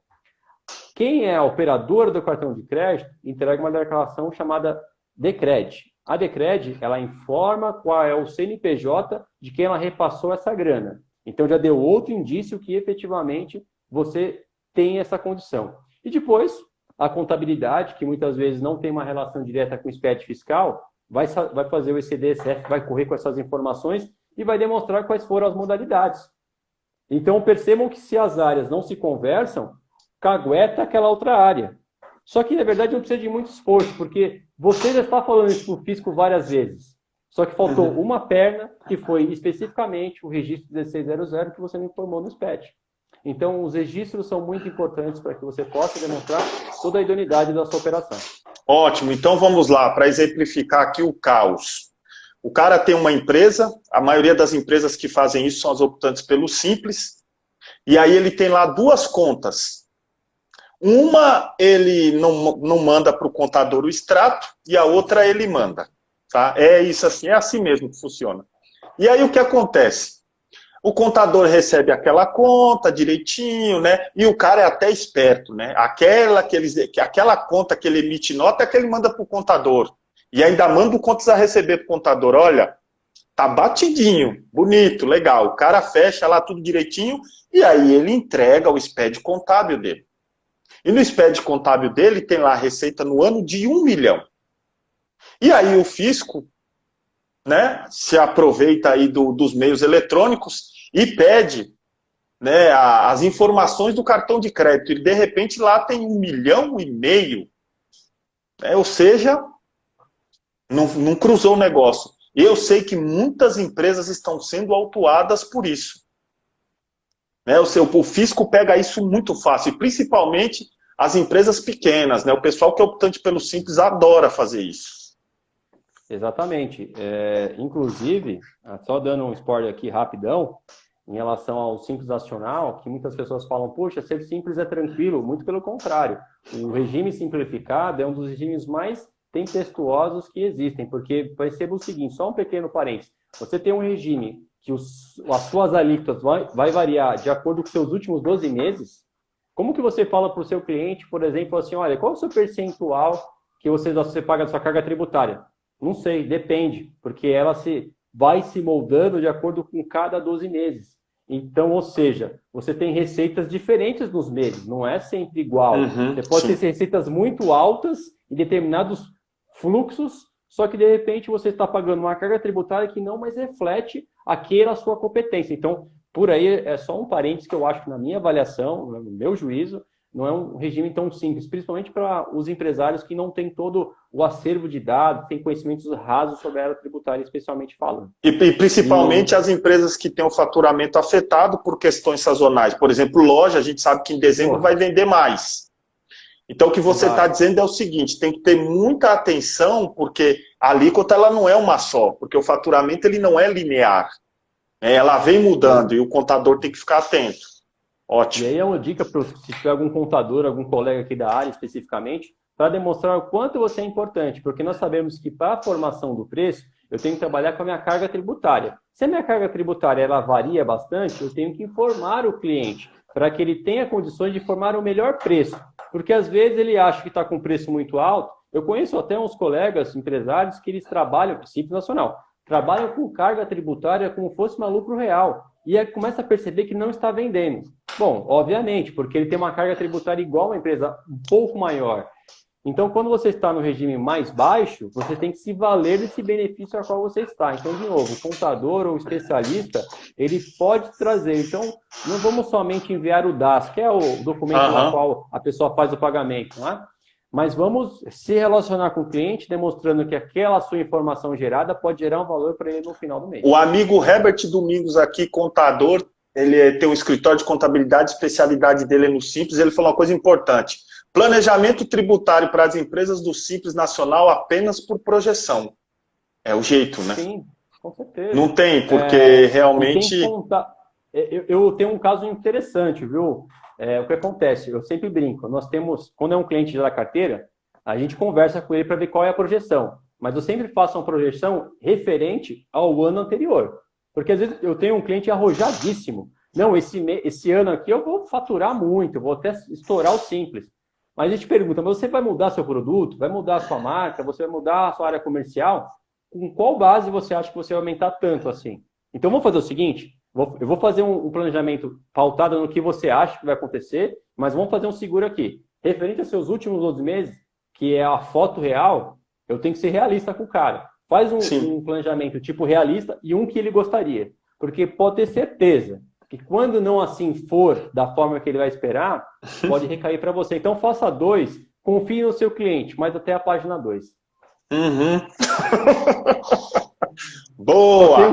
Quem é a operadora do cartão de crédito entrega uma declaração chamada DECRED. A DECRED, ela informa qual é o CNPJ de quem ela repassou essa grana. Então, já deu outro indício que, efetivamente, você tem essa condição. E depois, a contabilidade, que muitas vezes não tem uma relação direta com o SPED fiscal, vai fazer o ECDSF, vai correr com essas informações e vai demonstrar quais foram as modalidades. Então, percebam que se as áreas não se conversam, cagueta aquela outra área. Só que, na verdade, não precisa de muito esforço, porque você já está falando isso para o fisco várias vezes. Só que faltou uma perna, que foi especificamente o registro 1600 que você me informou no SPED. Então, os registros são muito importantes para que você possa demonstrar toda a idoneidade da sua operação. Ótimo, então vamos lá, para exemplificar aqui o caos. O cara tem uma empresa, a maioria das empresas que fazem isso são as optantes pelo Simples, e aí ele tem lá duas contas. Uma ele não manda para o contador o extrato, e a outra ele manda. Tá? É isso assim, é assim mesmo que funciona. E aí o que acontece? O contador recebe aquela conta direitinho, né? E o cara é até esperto, né? Aquela conta que ele emite nota é que ele manda para o contador. E ainda manda o contas a receber para o contador. Olha, tá batidinho, bonito, legal. O cara fecha lá tudo direitinho e aí ele entrega o SPED contábil dele. E no SPED contábil dele tem lá a receita no ano de 1 milhão. E aí o fisco, né, se aproveita aí dos meios eletrônicos e pede, né, as informações do cartão de crédito. E de repente lá tem 1,5 milhão. Ou seja, não cruzou o negócio. E eu sei que muitas empresas estão sendo autuadas por isso. Né, o fisco pega isso muito fácil, e principalmente as empresas pequenas. Né, o pessoal que é optante pelo Simples adora fazer isso. Exatamente. Inclusive, só dando um spoiler aqui rapidão, em relação ao Simples Nacional, que muitas pessoas falam, poxa, ser simples é tranquilo. Muito pelo contrário. O regime simplificado é um dos regimes mais tempestuosos que existem, porque perceba o seguinte, só um pequeno parênteses, você tem um regime que as suas alíquotas vai variar de acordo com seus últimos 12 meses, como que você fala para o seu cliente, por exemplo, assim, olha, qual é o seu percentual que você paga da sua carga tributária? Não sei, depende, porque ela vai se moldando de acordo com cada 12 meses. Então, ou seja, você tem receitas diferentes nos meses, não é sempre igual. Você pode ter receitas muito altas em determinados fluxos, só que de repente você está pagando uma carga tributária que não mais reflete aquela sua competência. Então, por aí é só um parênteses que eu acho que na minha avaliação, no meu juízo, não é um regime tão simples, principalmente para os empresários que não têm todo o acervo de dados, têm conhecimentos rasos sobre a área tributária, especialmente falando. E principalmente as empresas que têm o faturamento afetado por questões sazonais. Por exemplo, loja, a gente sabe que em dezembro vai vender mais. Então, o que você está dizendo é o seguinte, tem que ter muita atenção, porque a alíquota ela não é uma só, porque o faturamento ele não é linear. Ela vem mudando e o contador tem que ficar atento. Ótimo. E aí é uma dica, se tiver algum contador, algum colega aqui da área especificamente, para demonstrar o quanto você é importante, porque nós sabemos que para a formação do preço, eu tenho que trabalhar com a minha carga tributária. Se a minha carga tributária ela varia bastante, eu tenho que informar o cliente, para que ele tenha condições de formar o melhor preço. Porque às vezes ele acha que está com preço muito alto. Eu conheço até uns colegas empresários que eles trabalham, Simples Nacional, trabalham com carga tributária como fosse um lucro real. E aí começa a perceber que não está vendendo. Bom, obviamente, porque ele tem uma carga tributária igual a uma empresa um pouco maior. Então, quando você está no regime mais baixo, você tem que se valer desse benefício a qual você está. Então, de novo, o contador ou o especialista, ele pode trazer. Então, não vamos somente enviar o DAS, que é o documento no qual a pessoa faz o pagamento, não é? Mas vamos se relacionar com o cliente, demonstrando que aquela sua informação gerada pode gerar um valor para ele no final do mês. O amigo Herbert Domingos aqui, contador, ele tem um escritório de contabilidade, especialidade dele é no Simples, ele falou uma coisa importante. Planejamento tributário para as empresas do Simples Nacional apenas por projeção. É o jeito, né? Sim, com certeza. Não tem, porque realmente... Eu tenho um caso interessante, viu? O que acontece? Eu sempre brinco. Nós temos, quando é um cliente da carteira, a gente conversa com ele para ver qual é a projeção. Mas eu sempre faço uma projeção referente ao ano anterior. Porque às vezes eu tenho um cliente arrojadíssimo. Não, esse ano aqui eu vou faturar muito, eu vou até estourar o Simples. Mas a gente pergunta, mas você vai mudar seu produto? Vai mudar a sua marca? Você vai mudar a sua área comercial? Com qual base você acha que você vai aumentar tanto assim? Então vamos fazer o seguinte, eu vou fazer um planejamento pautado no que você acha que vai acontecer, mas vamos fazer um seguro aqui. Referente aos seus últimos 12 meses, que é a foto real, eu tenho que ser realista com o cara. Faz Sim. um planejamento tipo realista e um que ele gostaria. Porque pode ter certeza que quando não assim for da forma que ele vai esperar, pode recair para você. Então faça 2, confie no seu cliente, mas até a página 2. Uhum. Só Boa! tem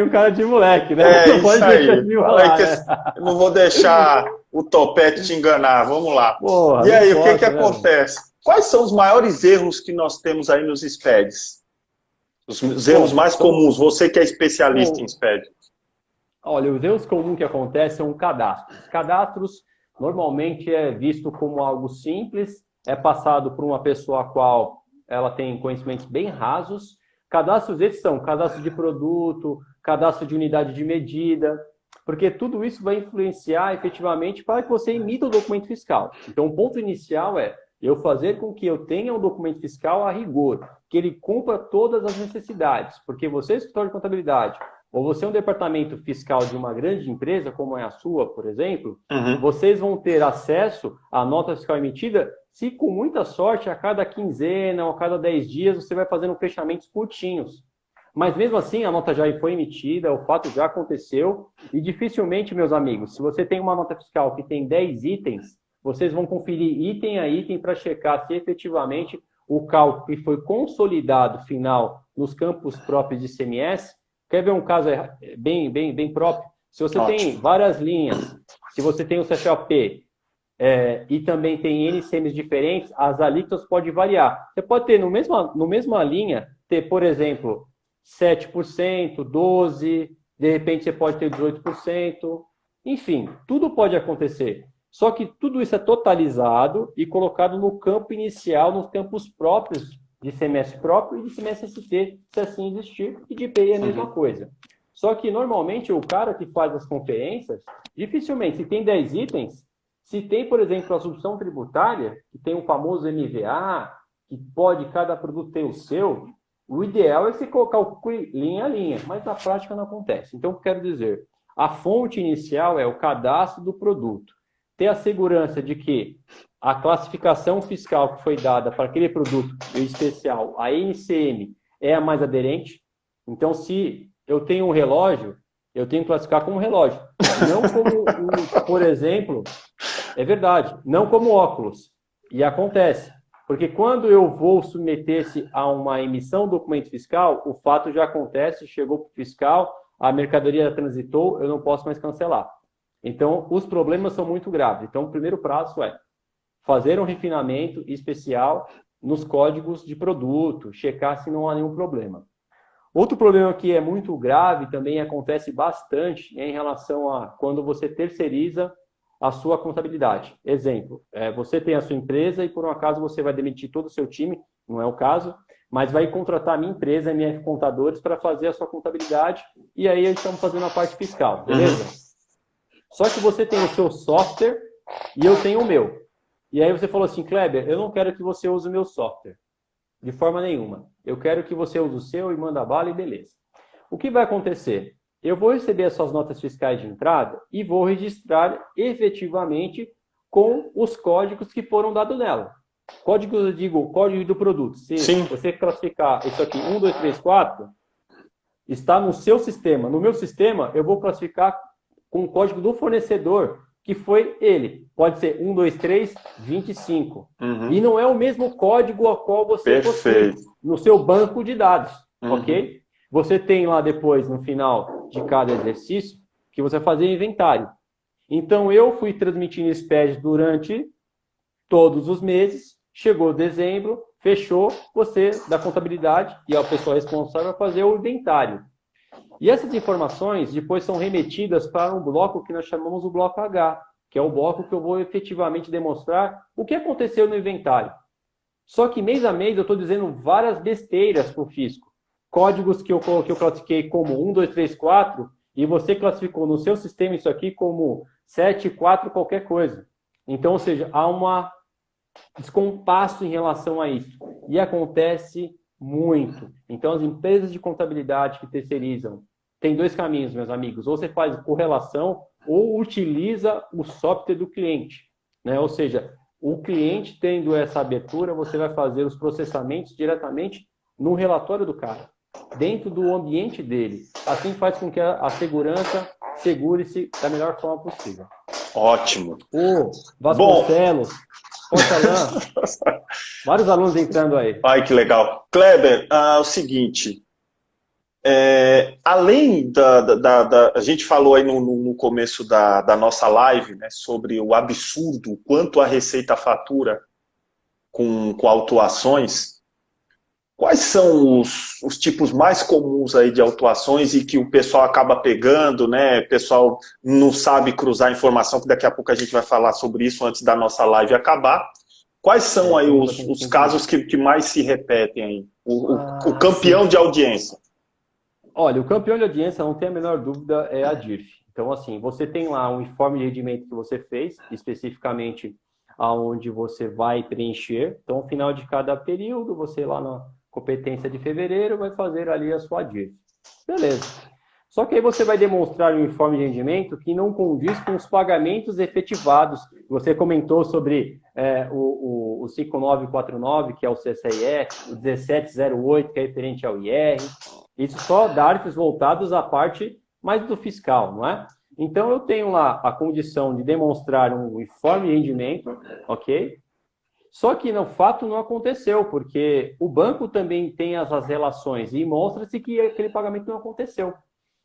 um cara de moleque, né? É Não pode isso deixar aí. de Falei enrolar, que né? eu não vou deixar o topete te enganar. Vamos lá. Porra, E não aí, o que que posso, né, mano? acontece? Quais são os maiores erros que nós temos aí nos SPEDs? Os erros Bom, mais comuns, você que é especialista em bom, SPED. olha, os erros comuns que acontecem são cadastros. Cadastros normalmente é visto como algo simples, é passado por uma pessoa a qual ela tem conhecimentos bem rasos. Cadastros esses são cadastro de produto, cadastro de unidade de medida, porque tudo isso vai influenciar efetivamente para que você emita o documento fiscal. Então, o ponto inicial é eu fazer com que eu tenha um documento fiscal a rigor, que ele cumpra todas as necessidades, porque você, escritório de contabilidade, ou você é um departamento fiscal de uma grande empresa, como é a sua, por exemplo, Uhum. vocês vão ter acesso à nota fiscal emitida se, com muita sorte, a cada quinzena ou a cada 10 dias você vai fazendo fechamentos curtinhos. Mas mesmo assim, a nota já foi emitida, o fato já aconteceu, e dificilmente, meus amigos, se você tem uma nota fiscal que tem 10 itens, vocês vão conferir item a item para checar se efetivamente o cálculo que foi consolidado final nos campos próprios de ICMS. Quer ver um caso bem próprio? Se você tem Ótimo. várias linhas, se você tem o CFOP e também tem NCMs diferentes, as alíquotas podem variar. Você pode ter no mesma linha, ter, por exemplo, 7%, 12%, de repente você pode ter 18%, enfim, tudo pode acontecer. Só que tudo isso é totalizado e colocado no campo inicial, nos campos próprios de ICMS próprio e de ICMS-ST, se assim existir, e de IPI é a mesma coisa. Só que, normalmente, o cara que faz as conferências, dificilmente, se tem 10 itens, se tem, por exemplo, a substituição tributária, que tem o famoso MVA, que pode cada produto ter o seu, o ideal é você colocar o linha a linha, mas na prática não acontece. Então, quero dizer, a fonte inicial é o cadastro do produto. Ter a segurança de que a classificação fiscal que foi dada para aquele produto em especial, a NCM, é a mais aderente. Então, se eu tenho um relógio, eu tenho que classificar como relógio. Não como, por exemplo, é verdade, não como óculos. E acontece. Porque quando eu vou submeter-se a uma emissão do documento fiscal, o fato já acontece, chegou para o fiscal, a mercadoria transitou, eu não posso mais cancelar. Então, os problemas são muito graves. Então, o primeiro passo é fazer um refinamento especial nos códigos de produto, checar se não há nenhum problema. Outro problema que é muito grave, também acontece bastante, é em relação a quando você terceiriza a sua contabilidade. Exemplo, você tem a sua empresa e por um acaso você vai demitir todo o seu time, não é o caso, mas vai contratar a minha empresa, MF Contadores, para fazer a sua contabilidade e aí eles estão fazendo a parte fiscal, beleza? Só que você tem o seu software e eu tenho o meu. E aí você falou assim, Kleber, eu não quero que você use o meu software. De forma nenhuma. Eu quero que você use o seu e manda bala e beleza. O que vai acontecer? Eu vou receber as suas notas fiscais de entrada e vou registrar efetivamente com os códigos que foram dados nela. Código, eu digo, código do produto. Se Sim. você classificar isso aqui, 1, 2, 3, 4, está no seu sistema. No meu sistema, eu vou classificar com o código do fornecedor, que foi ele. Pode ser 1, 2, 3, 25. E não é o mesmo código ao qual você possui no seu banco de dados, ok? Você tem lá depois, no final de cada exercício, que você vai fazer inventário. Então, eu fui transmitindo SPED durante todos os meses, chegou dezembro, fechou, você da contabilidade e a pessoa responsável vai fazer o inventário. E essas informações depois são remetidas para um bloco que nós chamamos o bloco H, que é o bloco que eu vou efetivamente demonstrar o que aconteceu no inventário. Só que mês a mês eu estou dizendo várias besteiras para o fisco. Códigos que eu classifiquei como 1, 2, 3, 4, e você classificou no seu sistema isso aqui como 7, 4, qualquer coisa. Então, ou seja, há um descompasso em relação a isso. E acontece muito. Então, as empresas de contabilidade que terceirizam tem 2 caminhos, meus amigos. Ou você faz correlação ou utiliza o software do cliente, né? Ou seja, o cliente tendo essa abertura, você vai fazer os processamentos diretamente no relatório do cara, dentro do ambiente dele. Assim faz com que a segurança segure-se da melhor forma possível. Ótimo. O Vasconcelos, Fortalan, vários alunos entrando aí. Ai, que legal. Kleber, o seguinte, além a gente falou aí no começo da nossa live, né, sobre o absurdo quanto a Receita fatura com autuações. Quais são os tipos mais comuns aí de autuações e que o pessoal acaba pegando, né? O pessoal não sabe cruzar informação, que daqui a pouco a gente vai falar sobre isso antes da nossa live acabar. Quais são aí os casos que mais se repetem aí? O campeão de audiência. Olha, o campeão de audiência, não tem a menor dúvida, é a DIRF. Então, assim, você tem lá um informe de rendimento que você fez, especificamente aonde você vai preencher. Então, ao final de cada período, você lá na competência de fevereiro vai fazer ali a sua DIRF. Beleza. Só que aí você vai demonstrar um informe de rendimento que não condiz com os pagamentos efetivados. Você comentou sobre o 5949, que é o CCIE, o 1708, que é referente ao IR. Isso só DARFs voltados à parte mais do fiscal, não é? Então, eu tenho lá a condição de demonstrar um informe de rendimento, ok? Só que, no fato, não aconteceu, porque o banco também tem as relações e mostra-se que aquele pagamento não aconteceu.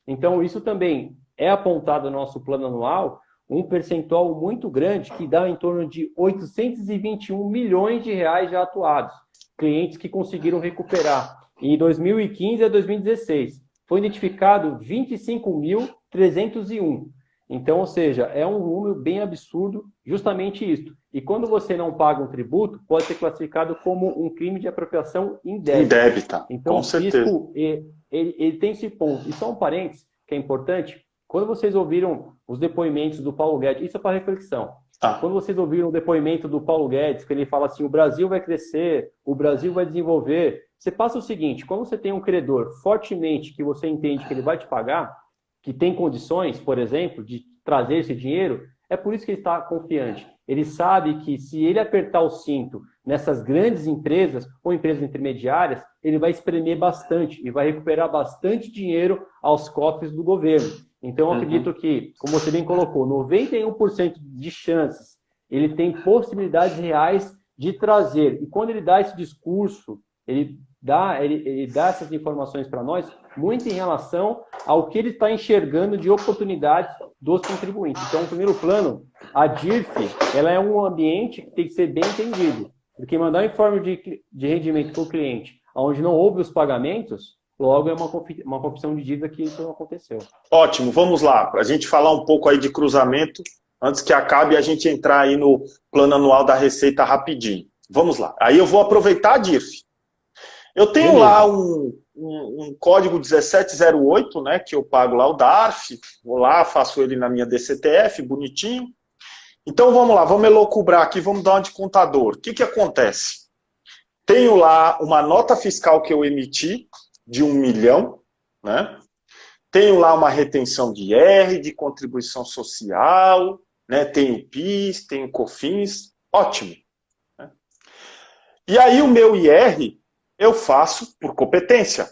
Então, isso também é apontado no nosso plano anual, um percentual muito grande, que dá em torno de 821 milhões de reais já atuados. Clientes que conseguiram recuperar. Em 2015 a 2016, foi identificado 25.301. Então, ou seja, é um número bem absurdo, justamente isso. E quando você não paga um tributo, pode ser classificado como um crime de apropriação indébita. Indébita, então, com certeza. Isso, ele tem esse ponto. E só um parênteses, que é importante, quando vocês ouviram os depoimentos do Paulo Guedes, isso é para reflexão. Quando vocês ouviram o depoimento do Paulo Guedes, que ele fala assim, o Brasil vai crescer, o Brasil vai desenvolver, você passa o seguinte, quando você tem um credor fortemente que você entende que ele vai te pagar, que tem condições, por exemplo, de trazer esse dinheiro, é por isso que ele está confiante. Ele sabe que se ele apertar o cinto nessas grandes empresas ou empresas intermediárias, ele vai espremer bastante e vai recuperar bastante dinheiro aos cofres do governo. Então, eu acredito que, como você bem colocou, 91% de chances, ele tem possibilidades reais de trazer. E quando ele dá esse discurso, ele dá essas informações para nós, muito em relação ao que ele está enxergando de oportunidades dos contribuintes. Então, no primeiro plano, a DIRF, ela é um ambiente que tem que ser bem entendido. Porque mandar um informe de rendimento para o cliente, onde não houve os pagamentos, logo é uma confissão de dívida que isso não aconteceu. Ótimo, vamos lá. Para a gente falar um pouco aí de cruzamento, antes que acabe a gente entrar aí no plano anual da Receita rapidinho. Vamos lá. Aí eu vou aproveitar a DIRF. Eu tenho lá um código 1708, né, que eu pago lá o DARF, vou lá, faço ele na minha DCTF, bonitinho. Então vamos lá, vamos elocubrar aqui, vamos dar uma de contador. O que acontece? Tenho lá uma nota fiscal que eu emiti de 1 milhão, né? Tenho lá uma retenção de IR, de contribuição social, né? Tenho PIS, tenho COFINS, ótimo. Né? E aí o meu IR eu faço por competência,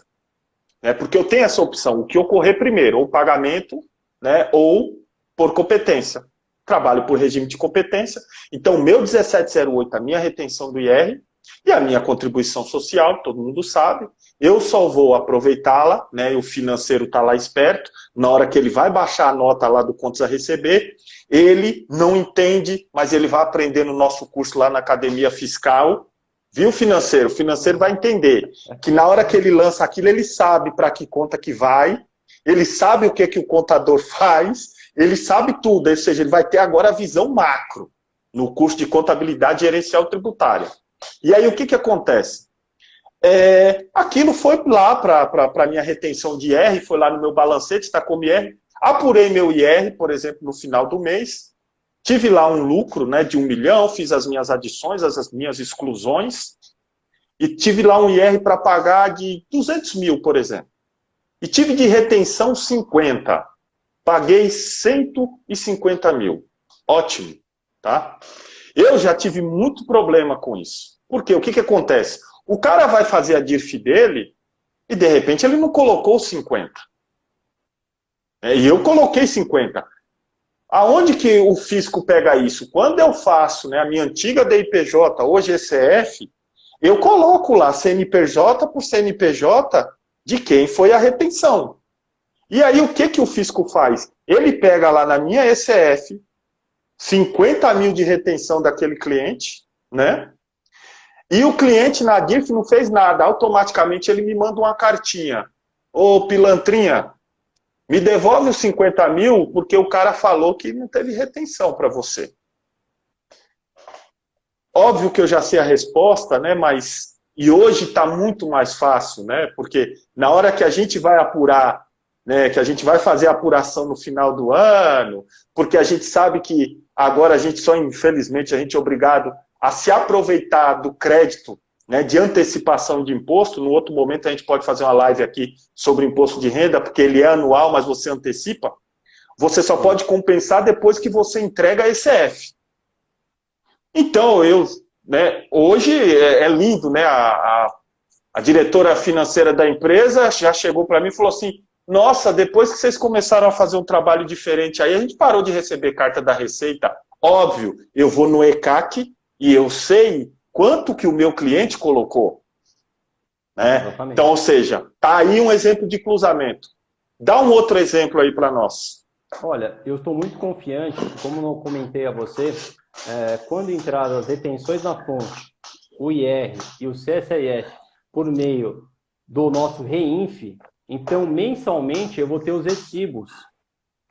né? Porque eu tenho essa opção, o que ocorrer primeiro, ou pagamento, né? Ou por competência. Trabalho por regime de competência, então o meu 1708, a minha retenção do IR e a minha contribuição social, todo mundo sabe, eu só vou aproveitá-la, né? E o financeiro está lá esperto, na hora que ele vai baixar a nota lá do contas a receber, ele não entende, mas ele vai aprender no nosso curso lá na Academia Fiscal. Viu, financeiro? O financeiro vai entender que na hora que ele lança aquilo, ele sabe para que conta que vai, ele sabe o que o contador faz, ele sabe tudo, ou seja, ele vai ter agora a visão macro no curso de Contabilidade Gerencial Tributária. E aí o que acontece? Aquilo foi lá para a minha retenção de IR, foi lá no meu balancete, está como IR, apurei meu IR, por exemplo, no final do mês, tive lá um lucro, né, de 1 milhão, fiz as minhas adições, as minhas exclusões, e tive lá um IR para pagar de 200 mil, por exemplo. E tive de retenção 50. Paguei 150 mil. Ótimo. Tá? Eu já tive muito problema com isso. Por quê? O que acontece? O cara vai fazer a DIRF dele e, de repente, ele não colocou 50. E eu coloquei 50. Aonde que o fisco pega isso? Quando eu faço, né, a minha antiga DIPJ, hoje ECF, eu coloco lá CNPJ por CNPJ de quem foi a retenção. E aí o que o fisco faz? Ele pega lá na minha ECF 50 mil de retenção daquele cliente, né? E o cliente na DIRF não fez nada, automaticamente ele me manda uma cartinha. Ô, pilantrinha, me devolve os 50 mil porque o cara falou que não teve retenção para você. Óbvio que eu já sei a resposta, né? Mas e hoje está muito mais fácil, né? Porque na hora que a gente vai apurar, né? Que a gente vai fazer a apuração no final do ano, porque a gente sabe que agora a gente só, infelizmente, a gente é obrigado a se aproveitar do crédito, né, de antecipação de imposto. No outro momento a gente pode fazer uma live aqui sobre imposto de renda, porque ele é anual, mas você antecipa. Você só pode compensar depois que você entrega a ECF. Então, né, hoje é lindo, né, a diretora financeira da empresa já chegou para mim e falou assim, nossa, depois que vocês começaram a fazer um trabalho diferente, aí a gente parou de receber carta da Receita. Óbvio, eu vou no ECAC e eu sei quanto que o meu cliente colocou. Né? Então, ou seja, tá aí um exemplo de cruzamento. Dá um outro exemplo aí para nós. Olha, eu estou muito confiante, como eu comentei a você, quando entraram as retenções na fonte, o IR e o CSIF, por meio do nosso REINF, então mensalmente eu vou ter os recibos.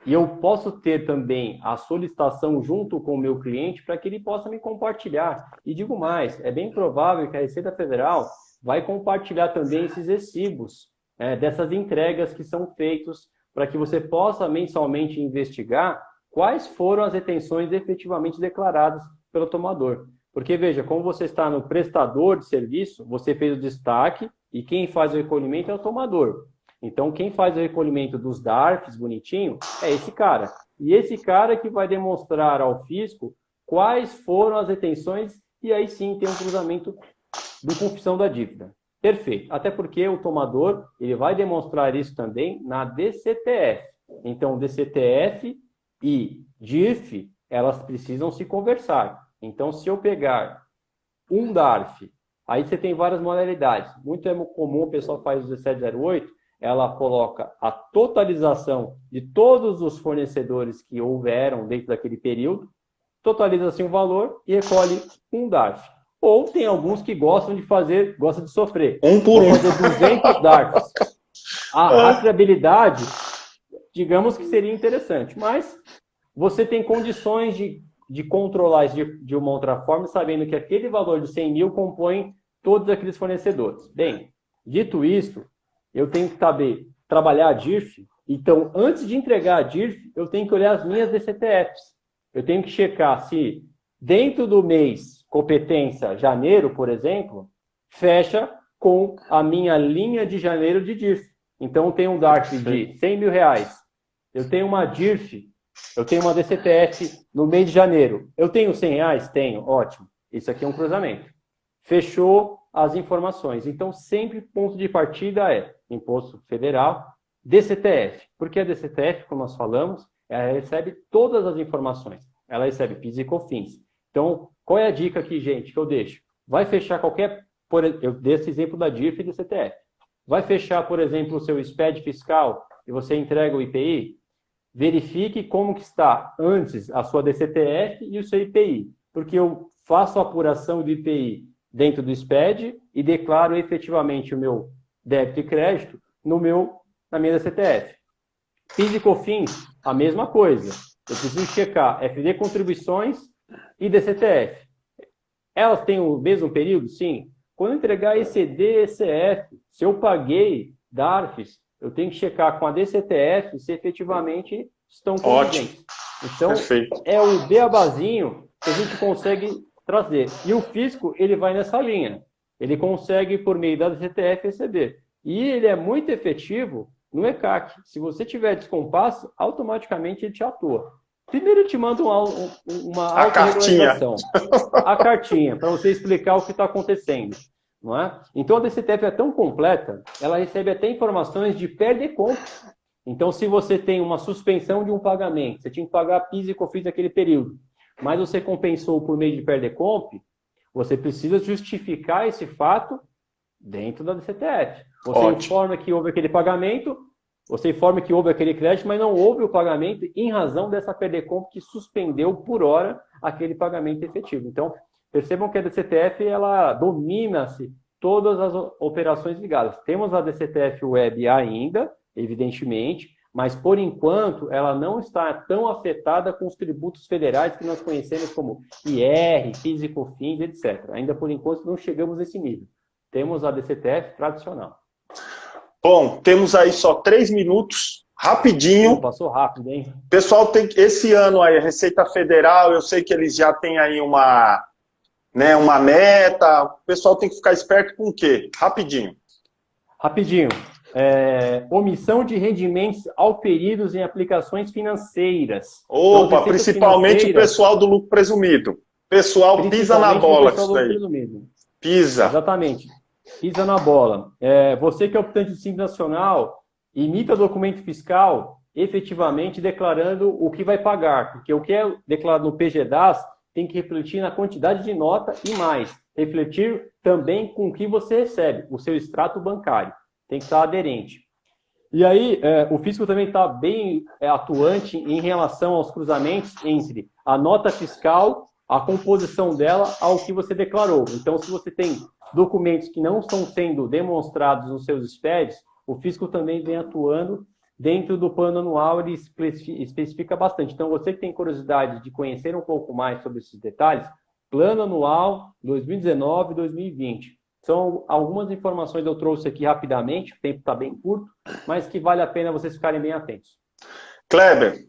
E eu posso ter também a solicitação junto com o meu cliente para que ele possa me compartilhar. E digo mais, é bem provável que a Receita Federal vai compartilhar também esses recibos, dessas entregas que são feitos para que você possa mensalmente investigar quais foram as retenções efetivamente declaradas pelo tomador. Porque, veja, como você está no prestador de serviço, você fez o destaque e quem faz o recolhimento é o tomador. Então, quem faz o recolhimento dos DARFs, bonitinho, é esse cara. E esse cara que vai demonstrar ao fisco quais foram as retenções e aí sim tem um cruzamento do confissão da dívida. Perfeito. Até porque o tomador ele vai demonstrar isso também na DCTF. Então, DCTF e DIRF, elas precisam se conversar. Então, se eu pegar um DARF, aí você tem várias modalidades. Muito é comum, o pessoal faz o 1708, ela coloca a totalização de todos os fornecedores que houveram dentro daquele período, totaliza-se um valor e recolhe um DARF. Ou tem alguns que gostam de sofrer. Um por um. Fazer 200 DARFs. A rastreabilidade, digamos que seria interessante, mas você tem condições de controlar isso de uma outra forma, sabendo que aquele valor de 100 mil compõe todos aqueles fornecedores. Bem, dito isso, eu tenho que saber trabalhar a DIRF. Então, antes de entregar a DIRF, eu tenho que olhar as minhas DCTFs. Eu tenho que checar se, dentro do mês competência janeiro, por exemplo, fecha com a minha linha de janeiro de DIRF. Então, eu tenho um DARF de 100 mil reais. Eu tenho uma DIRF, eu tenho uma DCTF no mês de janeiro. Eu tenho 100 reais? Tenho, ótimo. Isso aqui é um cruzamento. Fechou as informações. Então, sempre ponto de partida é Imposto Federal, DCTF. Porque a DCTF, como nós falamos, ela recebe todas as informações. Ela recebe PIS e COFINS. Então, qual é a dica aqui, gente, que eu deixo? Vai fechar eu dei esse exemplo da DIRF e DCTF. Vai fechar, por exemplo, o seu SPED fiscal e você entrega o IPI? Verifique como que está antes a sua DCTF e o seu IPI. Porque eu faço a apuração do IPI dentro do SPED e declaro efetivamente o meu débito e crédito na minha DCTF. PIS e COFINS, a mesma coisa. Eu preciso checar FD Contribuições e DCTF. Elas têm o mesmo período? Sim. Quando eu entregar ECD, ECF, se eu paguei DARFs, eu tenho que checar com a DCTF se efetivamente estão conviventes. Então, perfeito. É o beabazinho que a gente consegue trazer. E o fisco, ele vai nessa linha. Ele consegue, por meio da DCTF, receber. E ele é muito efetivo no ECAC. Se você tiver descompasso, automaticamente ele te atua. Primeiro ele te manda uma autorregularização. A cartinha, para você explicar o que está acontecendo. não é? Então a DCTF é tão completa, ela recebe até informações de perda e compra. Então, se você tem uma suspensão de um pagamento, você tinha que pagar PIS e COFINS naquele período, mas você compensou por meio de perda e compra, você precisa justificar esse fato dentro da DCTF. Você informa que houve aquele pagamento, você informa que houve aquele crédito, mas não houve o pagamento em razão dessa perda e compra que suspendeu por hora aquele pagamento efetivo. Então, percebam que a DCTF, ela domina-se todas as operações ligadas. Temos a DCTF Web ainda, evidentemente, mas, por enquanto, ela não está tão afetada com os tributos federais que nós conhecemos como IR, PIS e COFINS, etc. Ainda, por enquanto, não chegamos nesse nível. Temos a DCTF tradicional. Bom, temos aí só 3 minutos, rapidinho. Passou rápido, hein? Pessoal, tem esse ano aí, a Receita Federal, eu sei que eles já têm aí uma meta. O pessoal tem que ficar esperto com o quê? Rapidinho. Rapidinho. Omissão de rendimentos auferidos em aplicações financeiras. Opa, então, principalmente o pessoal do lucro presumido. Pessoal pisa na bola com isso daí. Pisa. Exatamente. Pisa na bola. Você que é optante de Simples Nacional, imita documento fiscal efetivamente declarando o que vai pagar, porque o que é declarado no PGDAS tem que refletir na quantidade de nota e mais, refletir também com o que você recebe, o seu extrato bancário. Tem que estar aderente. E aí, o fisco também está bem atuante em relação aos cruzamentos entre a nota fiscal, a composição dela, ao que você declarou. Então, se você tem documentos que não estão sendo demonstrados nos seus SPEDs, o fisco também vem atuando dentro do plano anual, ele especifica bastante. Então, você que tem curiosidade de conhecer um pouco mais sobre esses detalhes, plano anual 2019 e 2020. São algumas informações que eu trouxe aqui rapidamente, o tempo está bem curto, mas que vale a pena vocês ficarem bem atentos. Kleber,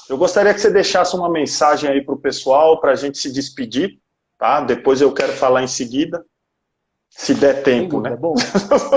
eu gostaria que você deixasse uma mensagem aí para o pessoal, para a gente se despedir, tá? Depois eu quero falar em seguida, se der tempo, né? Bom,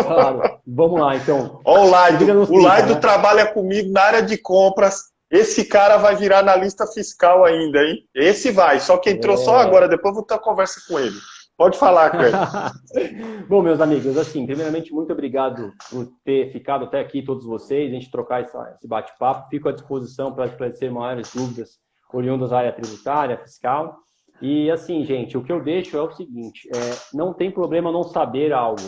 claro. Vamos lá, então. Ó, o Laido trabalha comigo na área de compras. Esse cara vai virar analista fiscal ainda, hein? Esse vai, só que entrou só agora, depois eu vou ter uma conversa com ele. Pode falar, Kleber. Bom, meus amigos, assim, primeiramente, muito obrigado por ter ficado até aqui, todos vocês, a gente trocar esse bate-papo. Fico à disposição para esclarecer maiores dúvidas oriundas da área tributária, fiscal. E, assim, gente, o que eu deixo é o seguinte, não tem problema não saber algo.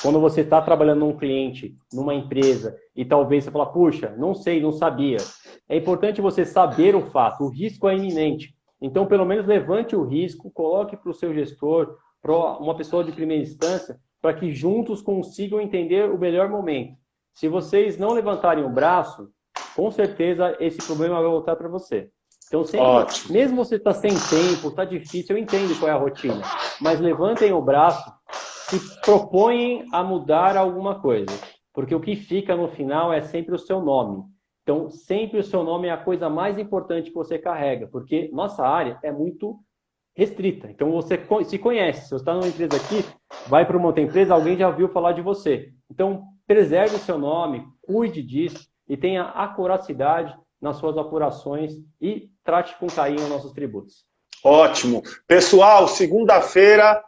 Quando você está trabalhando num cliente, numa empresa, e talvez você fala, puxa, não sei, não sabia. É importante você saber o fato, o risco é iminente. Então, pelo menos levante o risco, coloque para o seu gestor, para uma pessoa de primeira instância, para que juntos consigam entender o melhor momento. Se vocês não levantarem o braço, com certeza esse problema vai voltar para você. Então, sempre, mesmo você está sem tempo, está difícil, eu entendo qual é a rotina, mas levantem o braço, se propõem a mudar alguma coisa, porque o que fica no final é sempre o seu nome. Então, sempre o seu nome é a coisa mais importante que você carrega, porque nossa área é muito restrita. Então, você se conhece. Se você está numa empresa aqui, vai para uma outra empresa, alguém já ouviu falar de você. Então, preserve o seu nome, cuide disso e tenha acuracidade nas suas apurações e trate com carinho os nossos tributos. Ótimo. Pessoal, segunda-feira,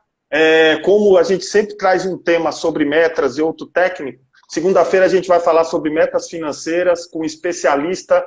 como a gente sempre traz um tema sobre metas e outro técnico, segunda-feira a gente vai falar sobre metas financeiras com um especialista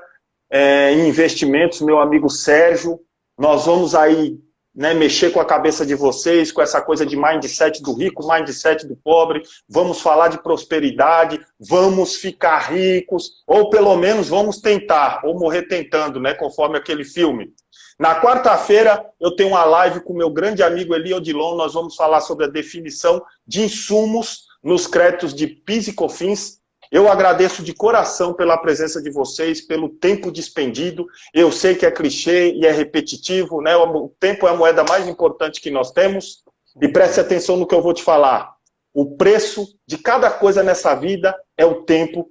em investimentos, meu amigo Sérgio. Nós vamos aí mexer com a cabeça de vocês, com essa coisa de mindset do rico, mindset do pobre. Vamos falar de prosperidade, vamos ficar ricos, ou pelo menos vamos tentar, ou morrer tentando, né, conforme aquele filme. Na quarta-feira eu tenho uma live com meu grande amigo Eli Odilon, nós vamos falar sobre a definição de insumos nos créditos de PIS e COFINS. Eu agradeço de coração pela presença de vocês, pelo tempo despendido. Eu sei que é clichê e é repetitivo, né? O tempo é a moeda mais importante que nós temos. E preste atenção no que eu vou te falar. O preço de cada coisa nessa vida é o tempo